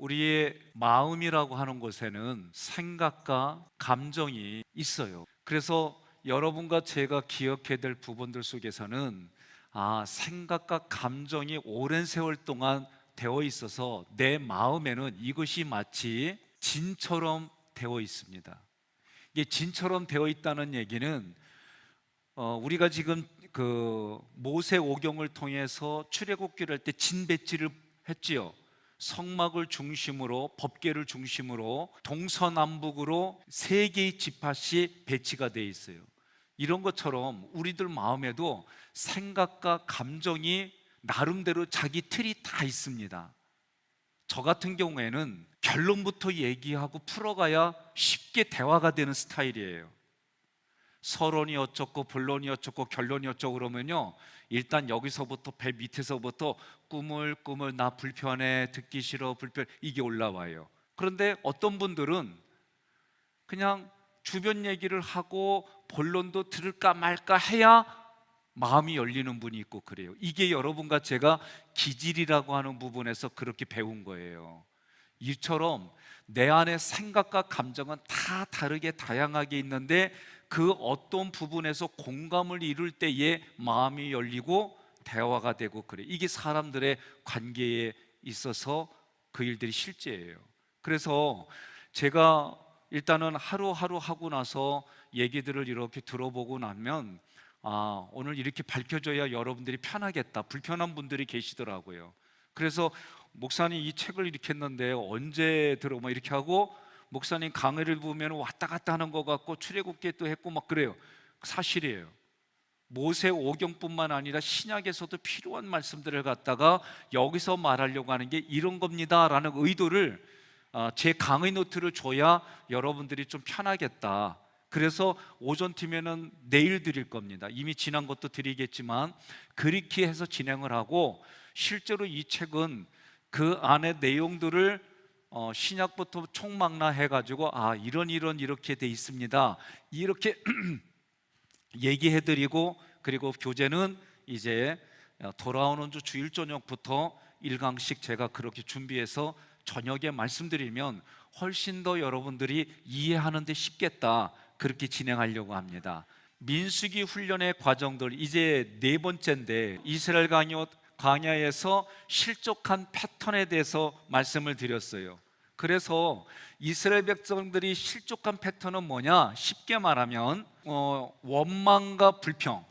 우리의 마음이라고 하는 곳에는 생각과 감정이 있어요. 그래서 여러분과 제가 기억해야 될 부분들 속에서는 생각과 감정이 오랜 세월 동안 되어 있어서 내 마음에는 이것이 마치 진처럼 되어 있습니다. 이게 진처럼 되어 있다는 얘기는 우리가 지금 그 모세오경을 통해서 출애굽기를 할 때 진배지를 했지요. 성막을 중심으로, 법궤를 중심으로 동서남북으로 세 개의 지파씩 배치가 되어 있어요. 이런 것처럼 우리들 마음에도 생각과 감정이 나름대로 자기 틀이 다 있습니다. 저 같은 경우에는 결론부터 얘기하고 풀어가야 쉽게 대화가 되는 스타일이에요. 서론이 어쩌고 본론이 어쩌고 결론이 어쩌고 그러면요, 일단 여기서부터 배 밑에서부터 꾸물꾸물 나 불편해, 듣기 싫어, 불편, 이게 올라와요. 그런데 어떤 분들은 그냥 주변 얘기를 하고 본론도 들을까 말까 해야 마음이 열리는 분이 있고 그래요. 이게 여러분과 제가 기질이라고 하는 부분에서 그렇게 배운 거예요. 이처럼 내 안의 생각과 감정은 다 다르게 다양하게 있는데 그 어떤 부분에서 공감을 이룰 때에 마음이 열리고 대화가 되고 그래. 이게 사람들의 관계에 있어서 그 일들이 실제예요. 그래서 제가 일단은 하루하루 하고 나서 얘기들을 이렇게 들어보고 나면 오늘 이렇게 밝혀져야 여러분들이 편하겠다. 불편한 분들이 계시더라고요. 그래서 목사님 이 책을 이렇게 했는데 언제 막 이렇게 하고, 목사님 강의를 보면 왔다 갔다 하는 것 같고 출애굽기도 했고 막 그래요. 사실이에요. 모세오경뿐만 아니라 신약에서도 필요한 말씀들을 갖다가 여기서 말하려고 하는 게 이런 겁니다라는 의도를 제 강의 노트를 줘야 여러분들이 좀 편하겠다. 그래서 오전 팀에는 내일 드릴 겁니다. 이미 지난 것도 드리겠지만 그렇게 해서 진행을 하고, 실제로 이 책은 그 안에 내용들을 신약부터 총망라해가지고 이런 이렇게 돼 있습니다, 이렇게 얘기해드리고, 그리고 교재는 이제 돌아오는 주 주일 저녁부터 1강씩 제가 그렇게 준비해서 저녁에 말씀드리면 훨씬 더 여러분들이 이해하는 데 쉽겠다, 그렇게 진행하려고 합니다. 민수기 훈련의 과정들 이제 네 번째인데, 이스라엘 광야에서 실족한 패턴에 대해서 말씀을 드렸어요. 그래서 이스라엘 백성들이 실족한 패턴은 뭐냐? 쉽게 말하면 원망과 불평.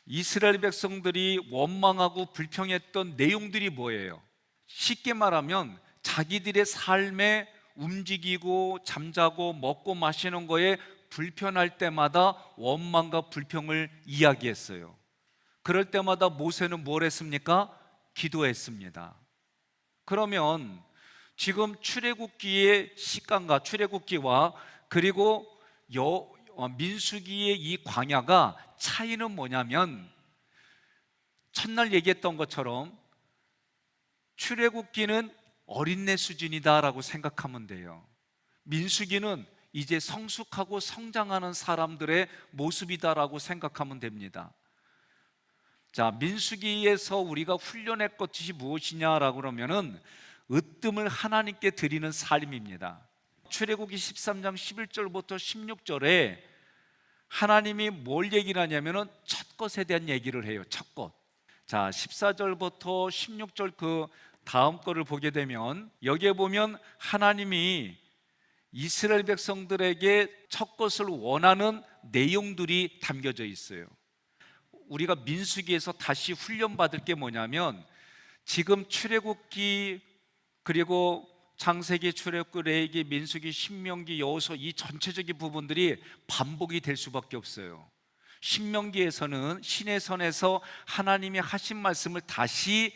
이스라엘 백성들이 원망하고 불평했던 내용들이 뭐예요? 쉽게 말하면 자기들의 삶에 움직이고 잠자고 먹고 마시는 거에 불편할 때마다 원망과 불평을 이야기했어요. 그럴 때마다 모세는 뭘 했습니까? 기도했습니다. 그러면 지금 출애굽기의 시간과 출애굽기와 그리고 민수기의 이 광야가 차이는 뭐냐면, 첫날 얘기했던 것처럼 출애굽기는 어린애 수준이다라고 생각하면 돼요. 민수기는 이제 성숙하고 성장하는 사람들의 모습이다라고 생각하면 됩니다. 자, 민수기에서 우리가 훈련할 것이 무엇이냐라고 그러면은 으뜸을 하나님께 드리는 삶입니다. 출애굽기 13장 11절부터 16절에 하나님이 뭘 얘기를 하냐면은 첫 것에 대한 얘기를 해요. 첫 것. 자, 14절부터 16절 그 다음 거를 보게 되면, 여기에 보면 하나님이 이스라엘 백성들에게 첫 것을 원하는 내용들이 담겨져 있어요. 우리가 민수기에서 다시 훈련받을 게 뭐냐면, 지금 출애굽기 그리고 창세기, 출애굽기, 레위기, 민수기, 신명기, 여호수아 이 전체적인 부분들이 반복이 될 수밖에 없어요. 신명기에서는 신의 선에서 하나님이 하신 말씀을 다시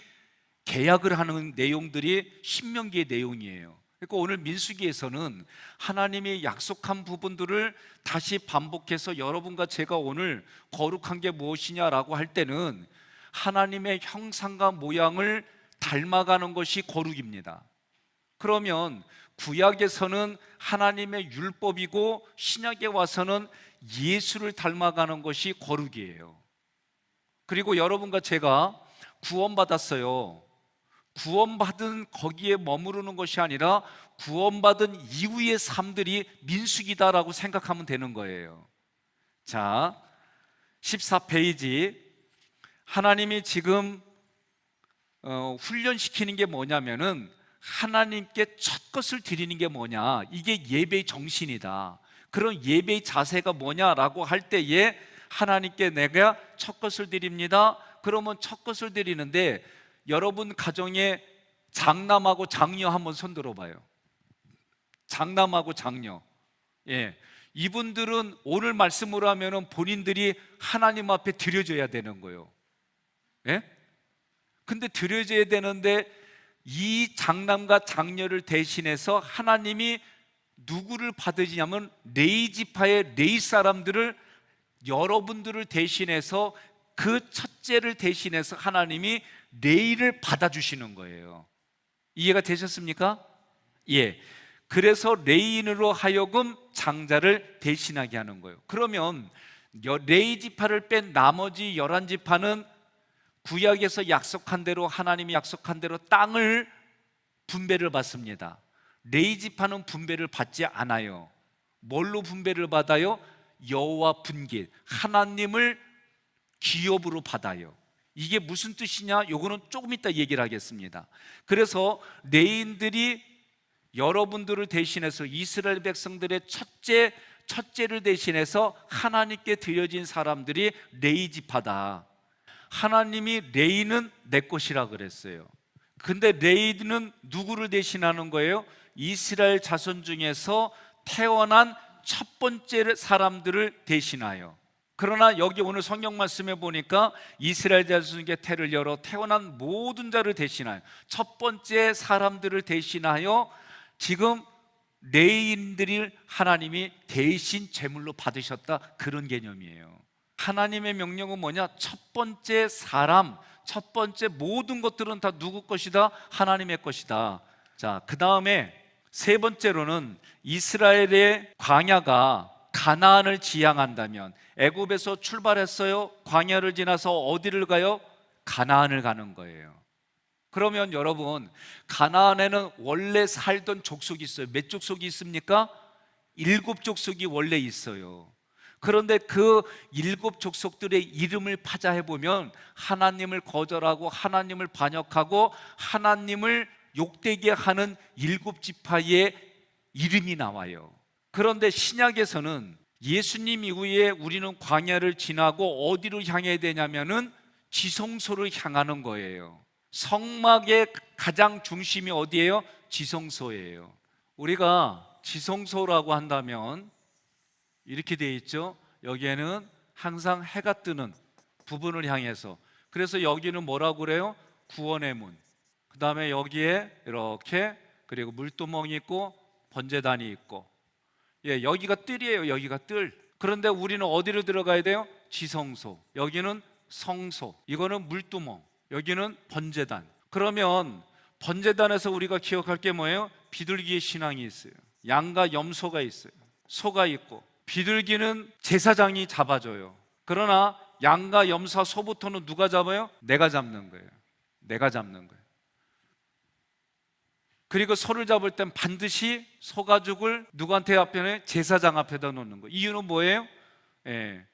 개약을 하는 내용들이 신명기의 내용이에요. 그러니까 오늘 민수기에서는 하나님이 약속한 부분들을 다시 반복해서 여러분과 제가 오늘 거룩한 게 무엇이냐라고 할 때는 하나님의 형상과 모양을 닮아가는 것이 거룩입니다. 그러면 구약에서는 하나님의 율법이고 신약에 와서는 예수를 닮아가는 것이 거룩이에요. 그리고 여러분과 제가 구원받았어요. 구원받은 거기에 머무르는 것이 아니라 구원받은 이후의 삶들이 민수기다라고 생각하면 되는 거예요. 자, 14페이지. 하나님이 지금 훈련시키는 게 뭐냐면은 하나님께 첫 것을 드리는 게 뭐냐, 이게 예배의 정신이다. 그런 예배의 자세가 뭐냐라고 할 때에 하나님께 내가 첫 것을 드립니다. 그러면 첫 것을 드리는데, 여러분 가정에 장남하고 장녀 한번 손 들어봐요. 장남하고 장녀. 예, 이분들은 오늘 말씀으로 하면은 본인들이 하나님 앞에 드려져야 되는 거예요. 예? 근데 드려져야 되는데 이 장남과 장녀를 대신해서 하나님이 누구를 받으시냐면 레위 지파의 레위 사람들을, 여러분들을 대신해서, 그 첫째를 대신해서 하나님이 레위를 받아주시는 거예요. 이해가 되셨습니까? 예. 그래서 레위인으로 하여금 장자를 대신하게 하는 거예요. 그러면 레위 지파를 뺀 나머지 11지파는 구약에서 약속한 대로, 하나님이 약속한 대로 땅을 분배를 받습니다. 레위 지파는 분배를 받지 않아요. 뭘로 분배를 받아요? 여호와 분깃, 하나님을 기업으로 받아요. 이게 무슨 뜻이냐? 요거는 조금 이따 얘기를 하겠습니다. 그래서 레위인들이 여러분들을 대신해서, 이스라엘 백성들의 첫째를 대신해서 하나님께 드려진 사람들이 레위 지파다. 하나님이 레위는 내 것이라 그랬어요. 근데 레위는 누구를 대신하는 거예요? 이스라엘 자손 중에서 태어난 첫 번째 사람들을 대신하여. 그러나 여기 오늘 성경 말씀에 보니까 이스라엘 자손 중에 태를 열어 태어난 모든 자를 대신하여, 첫 번째 사람들을 대신하여 지금 레위인들을 하나님이 대신 제물로 받으셨다, 그런 개념이에요. 하나님의 명령은 뭐냐? 첫 번째 사람, 첫 번째 모든 것들은 다 누구 것이다? 하나님의 것이다. 자, 그 다음에 세 번째로는 이스라엘의 광야가 가나안을 지향한다면, 애굽에서 출발했어요. 광야를 지나서 어디를 가요? 가나안을 가는 거예요. 그러면 여러분, 가나안에는 원래 살던 족속이 있어요. 몇 족속이 있습니까? 7족속이 원래 있어요. 그런데 그 7족속들의 이름을 파자해보면 하나님을 거절하고 하나님을 반역하고 하나님을 욕되게 하는 7지파의 이름이 나와요. 그런데 신약에서는 예수님 이후에 우리는 광야를 지나고 어디로 향해야 되냐면은 지성소를 향하는 거예요. 성막의 가장 중심이 어디예요? 지성소예요. 우리가 지성소라고 한다면 이렇게 되어 있죠. 여기에는 항상 해가 뜨는 부분을 향해서, 그래서 여기는 뭐라고 그래요? 구원의 문. 그 다음에 여기에 이렇게, 그리고 물두멍이 있고 번제단이 있고, 예, 여기가 뜰이에요. 여기가 뜰. 그런데 우리는 어디로 들어가야 돼요? 지성소. 여기는 성소. 이거는 물두멍. 여기는 번제단. 그러면 번제단에서 우리가 기억할 게 뭐예요? 비둘기의 신앙이 있어요. 양과 염소가 있어요. 소가 있고, 비둘기는 제사장이 잡아줘요. 그러나 양과 염소, 소부터는 누가 잡아요? 내가 잡는 거예요. 내가 잡는 거예요. 그리고 소를 잡을 땐 반드시 소가죽을 누구한테 앞에? 제사장 앞에다 놓는 거예요. 이유는 뭐예요? 예,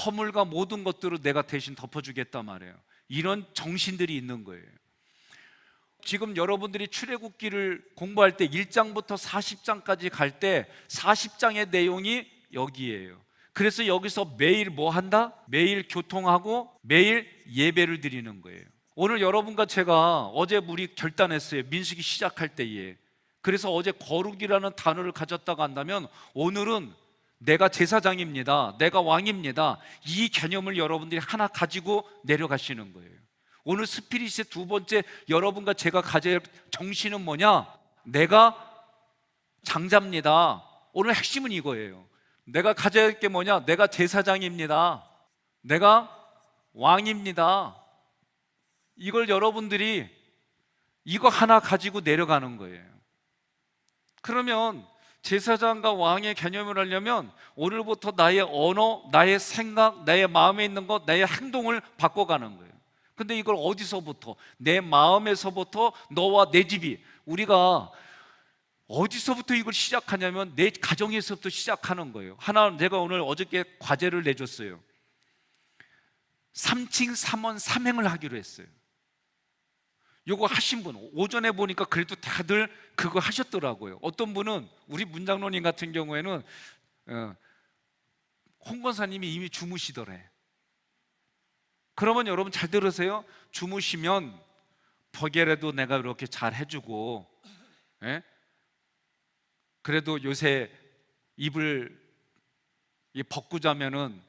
허물과 모든 것들을 내가 대신 덮어주겠단 말이에요. 이런 정신들이 있는 거예요. 지금 여러분들이 출애굽기를 공부할 때 1장부터 40장까지 갈 때 40장의 내용이 여기에요. 그래서 여기서 매일 뭐 한다? 매일 교통하고 매일 예배를 드리는 거예요. 오늘 여러분과 제가 어제 우리 결단했어요. 민수기 시작할 때에. 그래서 어제 거룩이라는 단어를 가졌다고 한다면 오늘은 내가 제사장입니다, 내가 왕입니다, 이 개념을 여러분들이 하나 가지고 내려가시는 거예요. 오늘 스피릿의 두 번째 여러분과 제가 가져야 할 정신은 뭐냐? 내가 장자입니다. 오늘 핵심은 이거예요. 내가 가져야 할 게 뭐냐? 내가 제사장입니다, 내가 왕입니다. 이걸 여러분들이 이거 하나 가지고 내려가는 거예요. 그러면 제사장과 왕의 개념을 하려면 오늘부터 나의 언어, 나의 생각, 나의 마음에 있는 것, 나의 행동을 바꿔가는 거예요. 근데 이걸 어디서부터? 내 마음에서부터 너와 내 집이, 우리가 어디서부터 이걸 시작하냐면 내 가정에서부터 시작하는 거예요. 하나, 제가 오늘 어저께 과제를 내줬어요. 3층 3원 3행을 하기로 했어요. 요거 하신 분, 오전에 보니까 그래도 다들 그거 하셨더라고요. 어떤 분은, 우리 문장로님 같은 경우에는 홍 권사님이 이미 주무시더래. 그러면 여러분 잘 들으세요. 주무시면 벽에라도 내가 이렇게 잘 해주고, 예? 그래도 요새 이불 벗고 자면은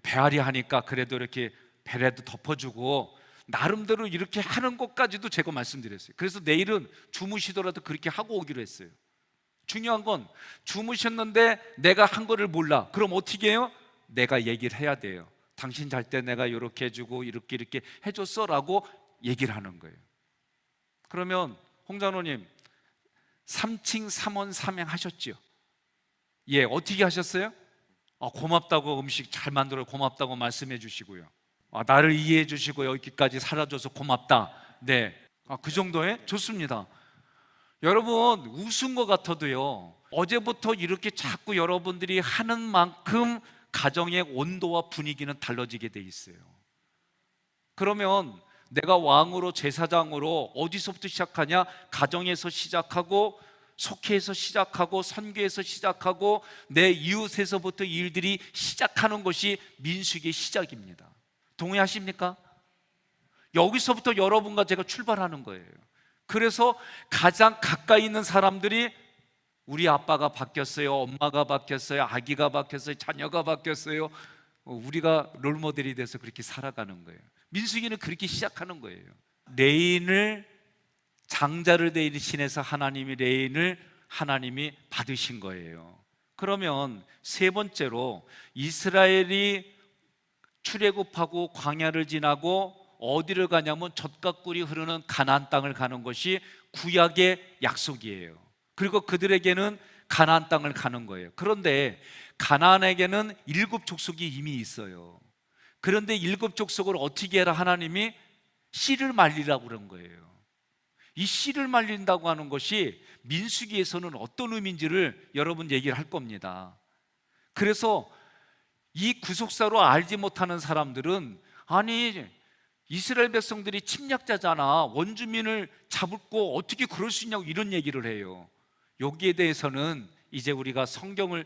배앓이 하니까 그래도 이렇게 배라도 덮어주고, 나름대로 이렇게 하는 것까지도 제가 말씀드렸어요. 그래서 내일은 주무시더라도 그렇게 하고 오기로 했어요. 중요한 건, 주무셨는데 내가 한 거를 몰라. 그럼 어떻게 해요? 내가 얘기를 해야 돼요. 당신 잘 때 내가 이렇게 해주고 이렇게 해줬어 라고 얘기를 하는 거예요. 그러면 홍장로님 3층 3원 3행 하셨지요? 예, 어떻게 하셨어요? 고맙다고, 음식 잘 만들어 고맙다고 말씀해 주시고요. 나를 이해해 주시고 여기까지 살아줘서 고맙다. 네, 그 정도에 좋습니다. 여러분, 웃은 것 같아도요, 어제부터 이렇게 자꾸 여러분들이 하는 만큼 가정의 온도와 분위기는 달라지게 돼 있어요. 그러면 내가 왕으로, 제사장으로 어디서부터 시작하냐? 가정에서 시작하고, 속회에서 시작하고, 선교에서 시작하고, 내 이웃에서부터 일들이 시작하는 것이 민수기의 시작입니다. 동의하십니까? 여기서부터 여러분과 제가 출발하는 거예요. 그래서 가장 가까이 있는 사람들이, 우리 아빠가 바뀌었어요, 엄마가 바뀌었어요, 아기가 바뀌었어요, 자녀가 바뀌었어요, 우리가 롤모델이 돼서 그렇게 살아가는 거예요. 민수기는 그렇게 시작하는 거예요. 레인을, 장자를 대신해서 하나님이 레인을 하나님이 받으신 거예요. 그러면 세 번째로, 이스라엘이 출애굽하고 광야를 지나고 어디를 가냐면 젖과 꿀이 흐르는 가나안 땅을 가는 것이 구약의 약속이에요. 그리고 그들에게는 가나안 땅을 가는 거예요. 그런데 가나안에게는 7 족속이 이미 있어요. 그런데 7 족속을 어떻게 해라? 하나님이 씨를 말리라고 그런 거예요. 이 씨를 말린다고 하는 것이 민수기에서는 어떤 의미인지를 여러분 얘기를 할 겁니다. 그래서 이 구속사로 알지 못하는 사람들은, 아니 이스라엘 백성들이 침략자잖아, 원주민을 잡고 어떻게 그럴 수 있냐고 이런 얘기를 해요. 여기에 대해서는 이제 우리가 성경을,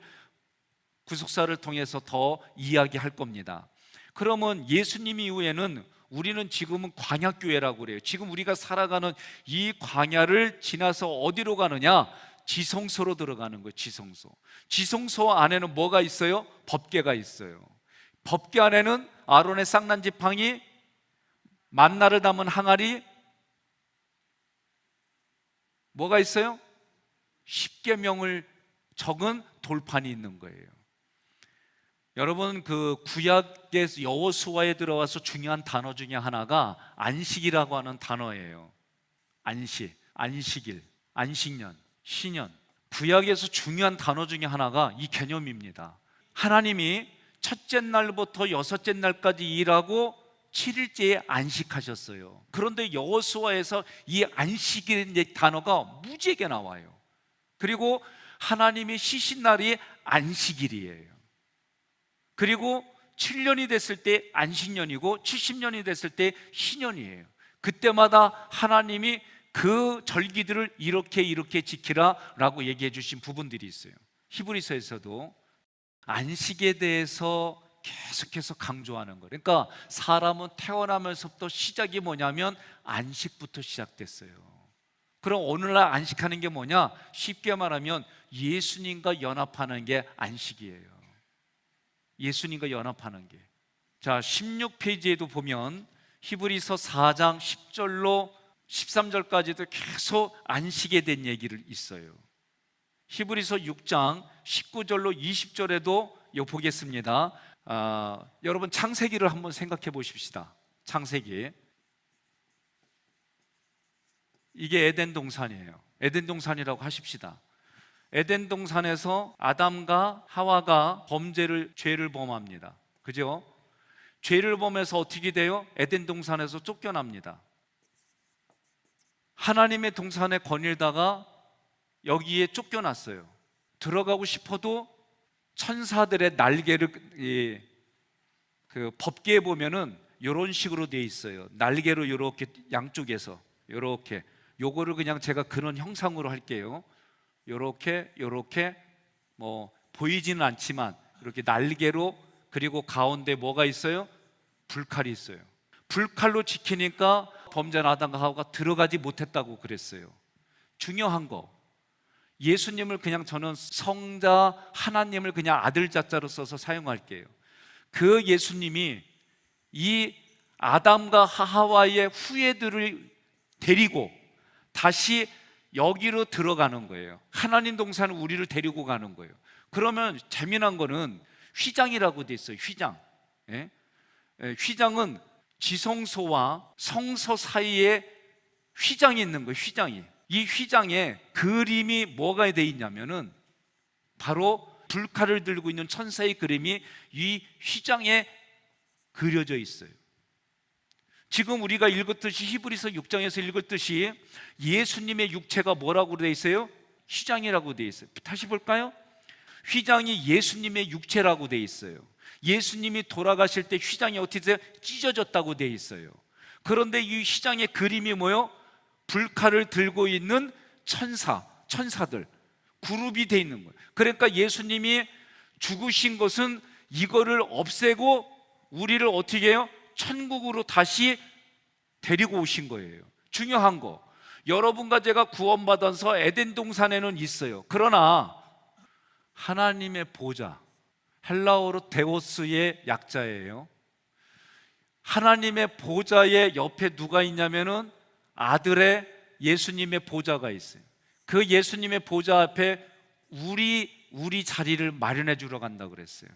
구속사를 통해서 더 이야기할 겁니다. 그러면 예수님 이후에는 우리는 지금은 광야교회라고 그래요. 지금 우리가 살아가는 이 광야를 지나서 어디로 가느냐? 지성소로 들어가는 거예요. 지성소. 지성소 안에는 뭐가 있어요? 법궤가 있어요. 법궤 안에는 아론의 쌍난 지팡이, 만나를 담은 항아리, 뭐가 있어요? 십계명을 적은 돌판이 있는 거예요. 여러분, 그 구약의 여호수아에 들어와서 중요한 단어 중에 하나가 안식이라고 하는 단어예요. 안식, 안식일, 안식년, 신년. 구약에서 중요한 단어 중에 하나가 이 개념입니다. 하나님이 첫째 날부터 6째 날까지 일하고 7일째에 안식하셨어요. 그런데 여호수아에서 이 안식이라는 단어가 무지하게 나와요. 그리고 하나님이 쉬신 날이 안식일이에요. 그리고 7년이 됐을 때 안식년이고 70년이 됐을 때 신년이에요. 그때마다 하나님이 그 절기들을 이렇게 지키라 라고 얘기해 주신 부분들이 있어요. 히브리서에서도 안식에 대해서 계속해서 강조하는 거예요. 그러니까 사람은 태어나면서부터 시작이 뭐냐면 안식부터 시작됐어요. 그럼 오늘날 안식하는 게 뭐냐? 쉽게 말하면 예수님과 연합하는 게 안식이에요. 예수님과 연합하는 게. 자, 16페이지에도 보면 히브리서 4장 10절로 13절까지도 계속 안식에 대한 얘기를 있어요. 히브리서 6장 19절로 20절에도 이거 보겠습니다. 여러분 창세기를 한번 생각해 보십시다. 창세기. 이게 에덴 동산이에요. 에덴 동산이라고 하십시다. 에덴 동산에서 아담과 하와가 죄를 범합니다. 그죠? 죄를 범해서 어떻게 돼요? 에덴 동산에서 쫓겨납니다. 하나님의 동산에 거닐다가 여기에 쫓겨났어요. 들어가고 싶어도 천사들의 날개를 그 법계에 보면은 이런 식으로 돼 있어요. 날개로 이렇게 양쪽에서 이렇게, 요거를 그냥 제가 그런 형상으로 할게요. 이렇게 뭐 보이지는 않지만 이렇게 날개로, 그리고 가운데 뭐가 있어요? 불칼이 있어요. 불칼로 지키니까 범죄한 아담과 하와가 들어가지 못했다고 그랬어요. 중요한 거, 예수님을 그냥 저는 성자 하나님을 그냥 아들 자자로 써서 사용할게요. 그 예수님이 이 아담과 하와의 후예들을 데리고 다시 여기로 들어가는 거예요. 하나님 동산은 우리를 데리고 가는 거예요. 그러면 재미난 거는 휘장이라고 돼 있어요. 휘장. 예? 휘장은 지성소와 성서 사이에 휘장이 있는 거예요. 휘장이. 이 휘장에 그림이 뭐가 돼 있냐면은 바로 불칼을 들고 있는 천사의 그림이 이 휘장에 그려져 있어요. 지금 우리가 읽었듯이, 히브리서 6장에서 읽었듯이 예수님의 육체가 뭐라고 되어 있어요? 휘장이라고 되어 있어요. 다시 볼까요? 휘장이 예수님의 육체라고 되어 있어요. 예수님이 돌아가실 때 휘장이 어떻게 돼요? 찢어졌다고 되어 있어요. 그런데 이 휘장의 그림이 뭐요? 불칼을 들고 있는 천사들 그룹이 되어 있는 거예요. 그러니까 예수님이 죽으신 것은 이거를 없애고 우리를 어떻게 해요? 천국으로 다시 데리고 오신 거예요. 중요한 거, 여러분과 제가 구원받아서 에덴 동산에는 있어요. 그러나 하나님의 보좌, 헬라어로 데오스의 약자예요. 하나님의 보좌의 옆에 누가 있냐면은 아들의 예수님의 보좌가 있어요. 그 예수님의 보좌 앞에 우리 자리를 마련해 주러 간다고 그랬어요.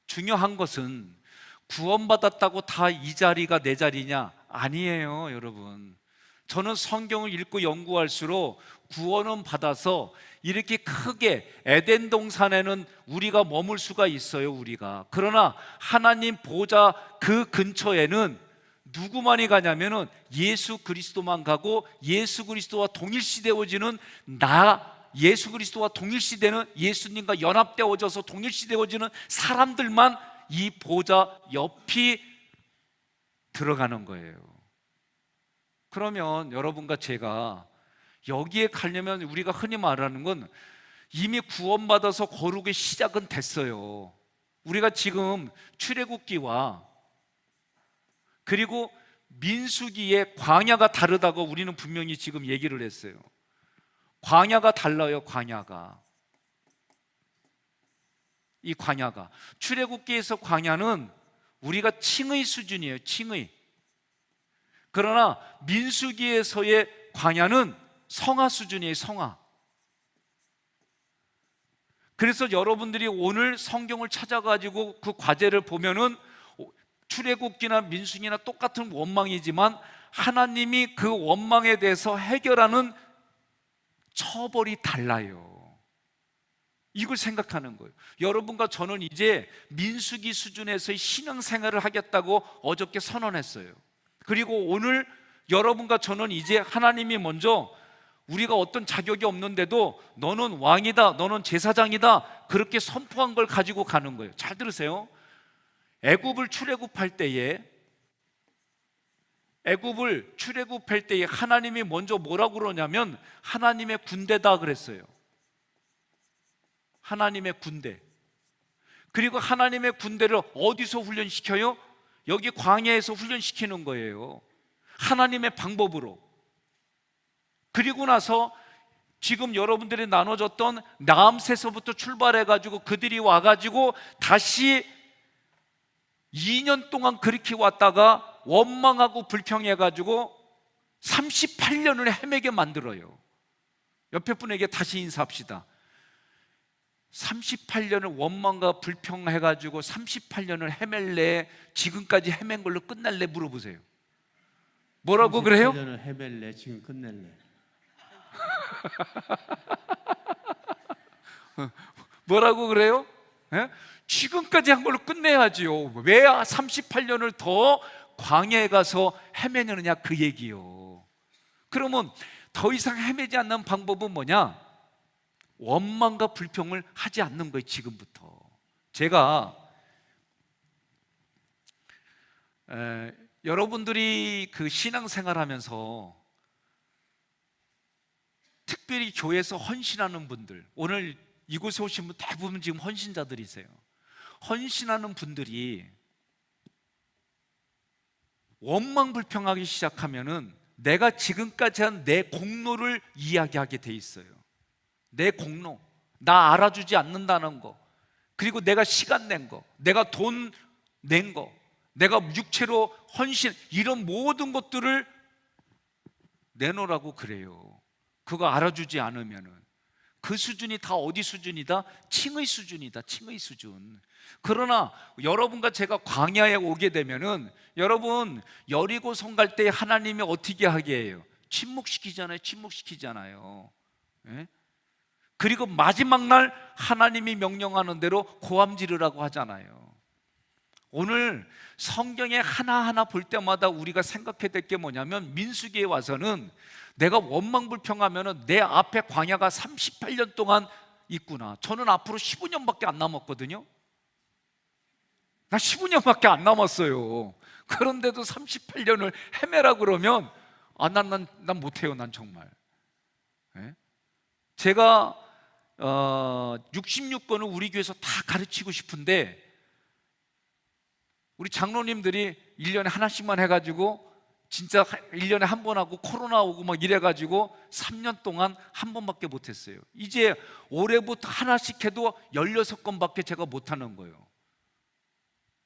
중요한 것은 구원받았다고 다 이 자리가 내 자리냐? 아니에요, 여러분. 저는 성경을 읽고 연구할수록 구원은 받아서 이렇게 크게 에덴 동산에는 우리가 머물 수가 있어요, 우리가. 그러나 하나님 보좌 그 근처에는 누구만이 가냐면은 예수 그리스도만 가고, 예수 그리스도와 동일시되어지는 예수 그리스도와 동일시되는, 예수님과 연합되어져서 동일시되어지는 사람들만 이 보좌 옆이 들어가는 거예요. 그러면 여러분과 제가 여기에 가려면 우리가 흔히 말하는 건 이미 구원받아서 거룩의 시작은 됐어요. 우리가 지금 출애굽기와 그리고 민수기의 광야가 다르다고 우리는 분명히 지금 얘기를 했어요. 광야가 달라요. 광야가. 이 광야가, 출애굽기에서 광야는 우리가 칭의 수준이에요. 칭의. 그러나 민수기에서의 광야는 성화 수준이에요. 성화. 그래서 여러분들이 오늘 성경을 찾아가지고 그 과제를 보면은 출애굽기나 민수기나 똑같은 원망이지만 하나님이 그 원망에 대해서 해결하는 처벌이 달라요. 이걸 생각하는 거예요. 여러분과 저는 이제 민수기 수준에서의 신앙생활을 하겠다고 어저께 선언했어요. 그리고 오늘 여러분과 저는 이제 하나님이 먼저 우리가 어떤 자격이 없는데도 너는 왕이다, 너는 제사장이다, 그렇게 선포한 걸 가지고 가는 거예요. 잘 들으세요. 애굽을 출애굽할 때에 하나님이 먼저 뭐라고 그러냐면 하나님의 군대다 그랬어요. 하나님의 군대. 그리고 하나님의 군대를 어디서 훈련시켜요? 여기 광야에서 훈련시키는 거예요. 하나님의 방법으로. 그리고 나서 지금 여러분들이 나눠졌던 나암새서부터 출발해가지고 그들이 와가지고 다시 2년 동안 그렇게 왔다가 원망하고 불평해가지고 38년을 헤매게 만들어요. 옆에 분에게 다시 인사합시다. 38년을 원망과 불평해가지고 38년을 헤맬래, 지금까지 헤맨 걸로 끝날래 물어보세요. 뭐라고 그래요? 38년을 헤맬래, 지금 끝낼래. 뭐라고 그래요? 예? 지금까지 한 걸로 끝내야지요. 왜 38년을 더 광야에 가서 헤매느냐 그 얘기요. 그러면 더 이상 헤매지 않는 방법은 뭐냐? 원망과 불평을 하지 않는 거예요. 지금부터. 제가 여러분들이 그 신앙생활하면서 특별히 교회에서 헌신하는 분들, 오늘 이곳에 오신 분 대부분 지금 헌신자들이세요. 헌신하는 분들이 원망불평하기 시작하면은 내가 지금까지 한 내 공로를 이야기하게 돼 있어요. 내 공로, 나 알아주지 않는다는 거, 그리고 내가 시간 낸 거, 내가 돈 낸 거, 내가 육체로 헌신, 이런 모든 것들을 내놓으라고 그래요. 그거 알아주지 않으면은 그 수준이 다 어디 수준이다? 칭의 수준이다. 칭의 수준. 그러나 여러분과 제가 광야에 오게 되면은 여러분 여리고성 갈 때 하나님이 어떻게 하게 해요? 침묵시키잖아요. 침묵시키잖아요. 예? 그리고 마지막 날 하나님이 명령하는 대로 고함 지르라고 하잖아요. 오늘 성경에 하나하나 볼 때마다 우리가 생각해야 될 게 뭐냐면, 민수기에 와서는 내가 원망불평하면 내 앞에 광야가 38년 동안 있구나. 저는 앞으로 15년밖에 안 남았거든요. 나 15년밖에 안 남았어요. 그런데도 38년을 헤매라 그러면 난 못해요. 난 정말. 네? 제가 66권을 우리 교회에서 다 가르치고 싶은데 우리 장로님들이 1년에 하나씩만 해가지고 진짜 1년에 한 번 하고 코로나 오고 막 이래가지고 3년 동안 한 번밖에 못했어요. 이제 올해부터 하나씩 해도 16권밖에 제가 못하는 거예요.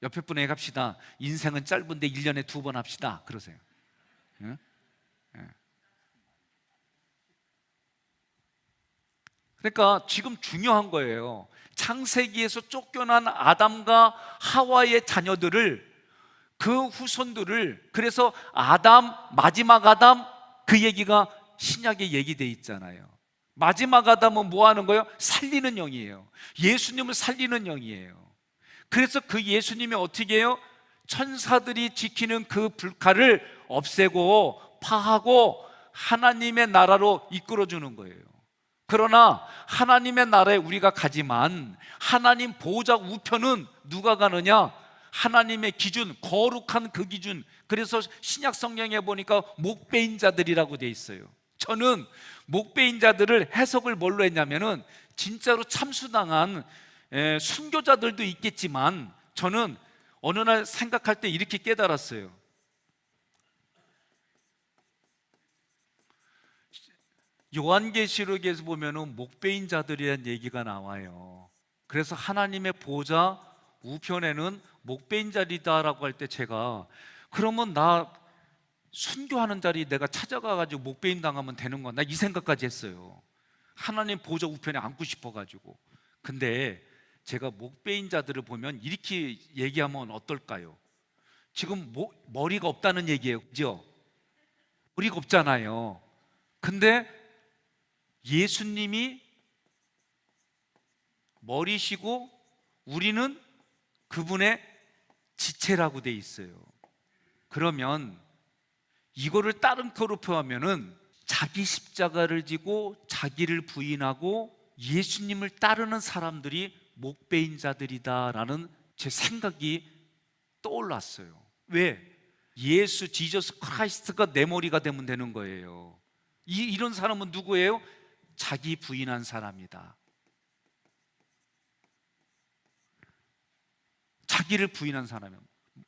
옆에 분에게 합시다. 인생은 짧은데 1년에 2번 합시다. 그러세요. 예? 예. 그러니까 지금 중요한 거예요. 창세기에서 쫓겨난 아담과 하와의 자녀들을, 그 후손들을, 그래서 아담, 마지막 아담, 그 얘기가 신약에 얘기돼 있잖아요. 마지막 아담은 뭐 하는 거예요? 살리는 영이에요. 예수님을 살리는 영이에요. 그래서 그 예수님이 어떻게 해요? 천사들이 지키는 그 불칼을 없애고 파하고 하나님의 나라로 이끌어주는 거예요. 그러나 하나님의 나라에 우리가 가지만 하나님 보호자 우편은 누가 가느냐? 하나님의 기준, 거룩한 그 기준. 그래서 신약 성경에 보니까 목베인 자들이라고 돼 있어요. 저는 목베인 자들을 해석을 뭘로 했냐면은 진짜로 참수당한 순교자들도 있겠지만, 저는 어느 날 생각할 때 이렇게 깨달았어요. 요한계시록에서 보면은 목베인 자들이라는 얘기가 나와요. 그래서 하나님의 보호자 우편에는 목베인 자리다라고 할 때 제가, 그러면 나 순교하는 자리 내가 찾아가가지고 목베인 당하면 되는 거야, 나 이 생각까지 했어요. 하나님 보호자 우편에 앉고 싶어가지고. 근데 제가 목베인 자들을 보면 이렇게 얘기하면 어떨까요? 지금 머리가 없다는 얘기예요, 그죠? 머리가 없잖아요. 근데 예수님이 머리시고 우리는 그분의 지체라고 돼 있어요. 그러면 이거를 다른 표로 표하면은 자기 십자가를 지고 자기를 부인하고 예수님을 따르는 사람들이 목베인 자들이다라는 제 생각이 떠올랐어요. 왜? 예수, 지저스 크라이스트가 내 머리가 되면 되는 거예요. 이런 사람은 누구예요? 자기 부인한 사람이다. 자기를 부인한 사람이에요.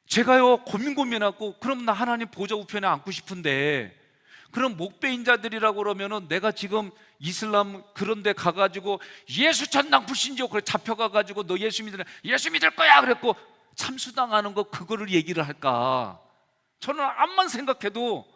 제가요 고민하고, 그럼 나 하나님 보좌 우편에 앉고 싶은데, 그럼 목베인 자들이라고 그러면은 내가 지금 이슬람 그런 데 가가지고 예수 전당 불신지요 그래 잡혀가가지고 너 예수 믿을 거야 그랬고 참수당하는 거, 그거를 얘기를 할까? 저는 암만 생각해도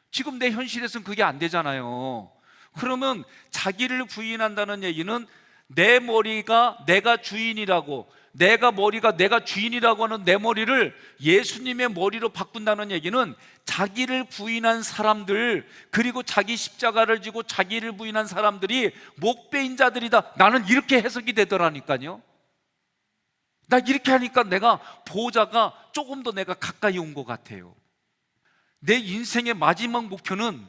지금 내 현실에서는 그게 안 되잖아요. 그러면 자기를 부인한다는 얘기는 내 머리가 내가 주인이라고, 내가 머리가 내가 주인이라고 하는 내 머리를 예수님의 머리로 바꾼다는 얘기는 자기를 부인한 사람들, 그리고 자기 십자가를 지고 자기를 부인한 사람들이 목베인 자들이다. 나는 이렇게 해석이 되더라니까요. 나 이렇게 하니까 내가 보호자가 조금 더 내가 가까이 온 것 같아요. 내 인생의 마지막 목표는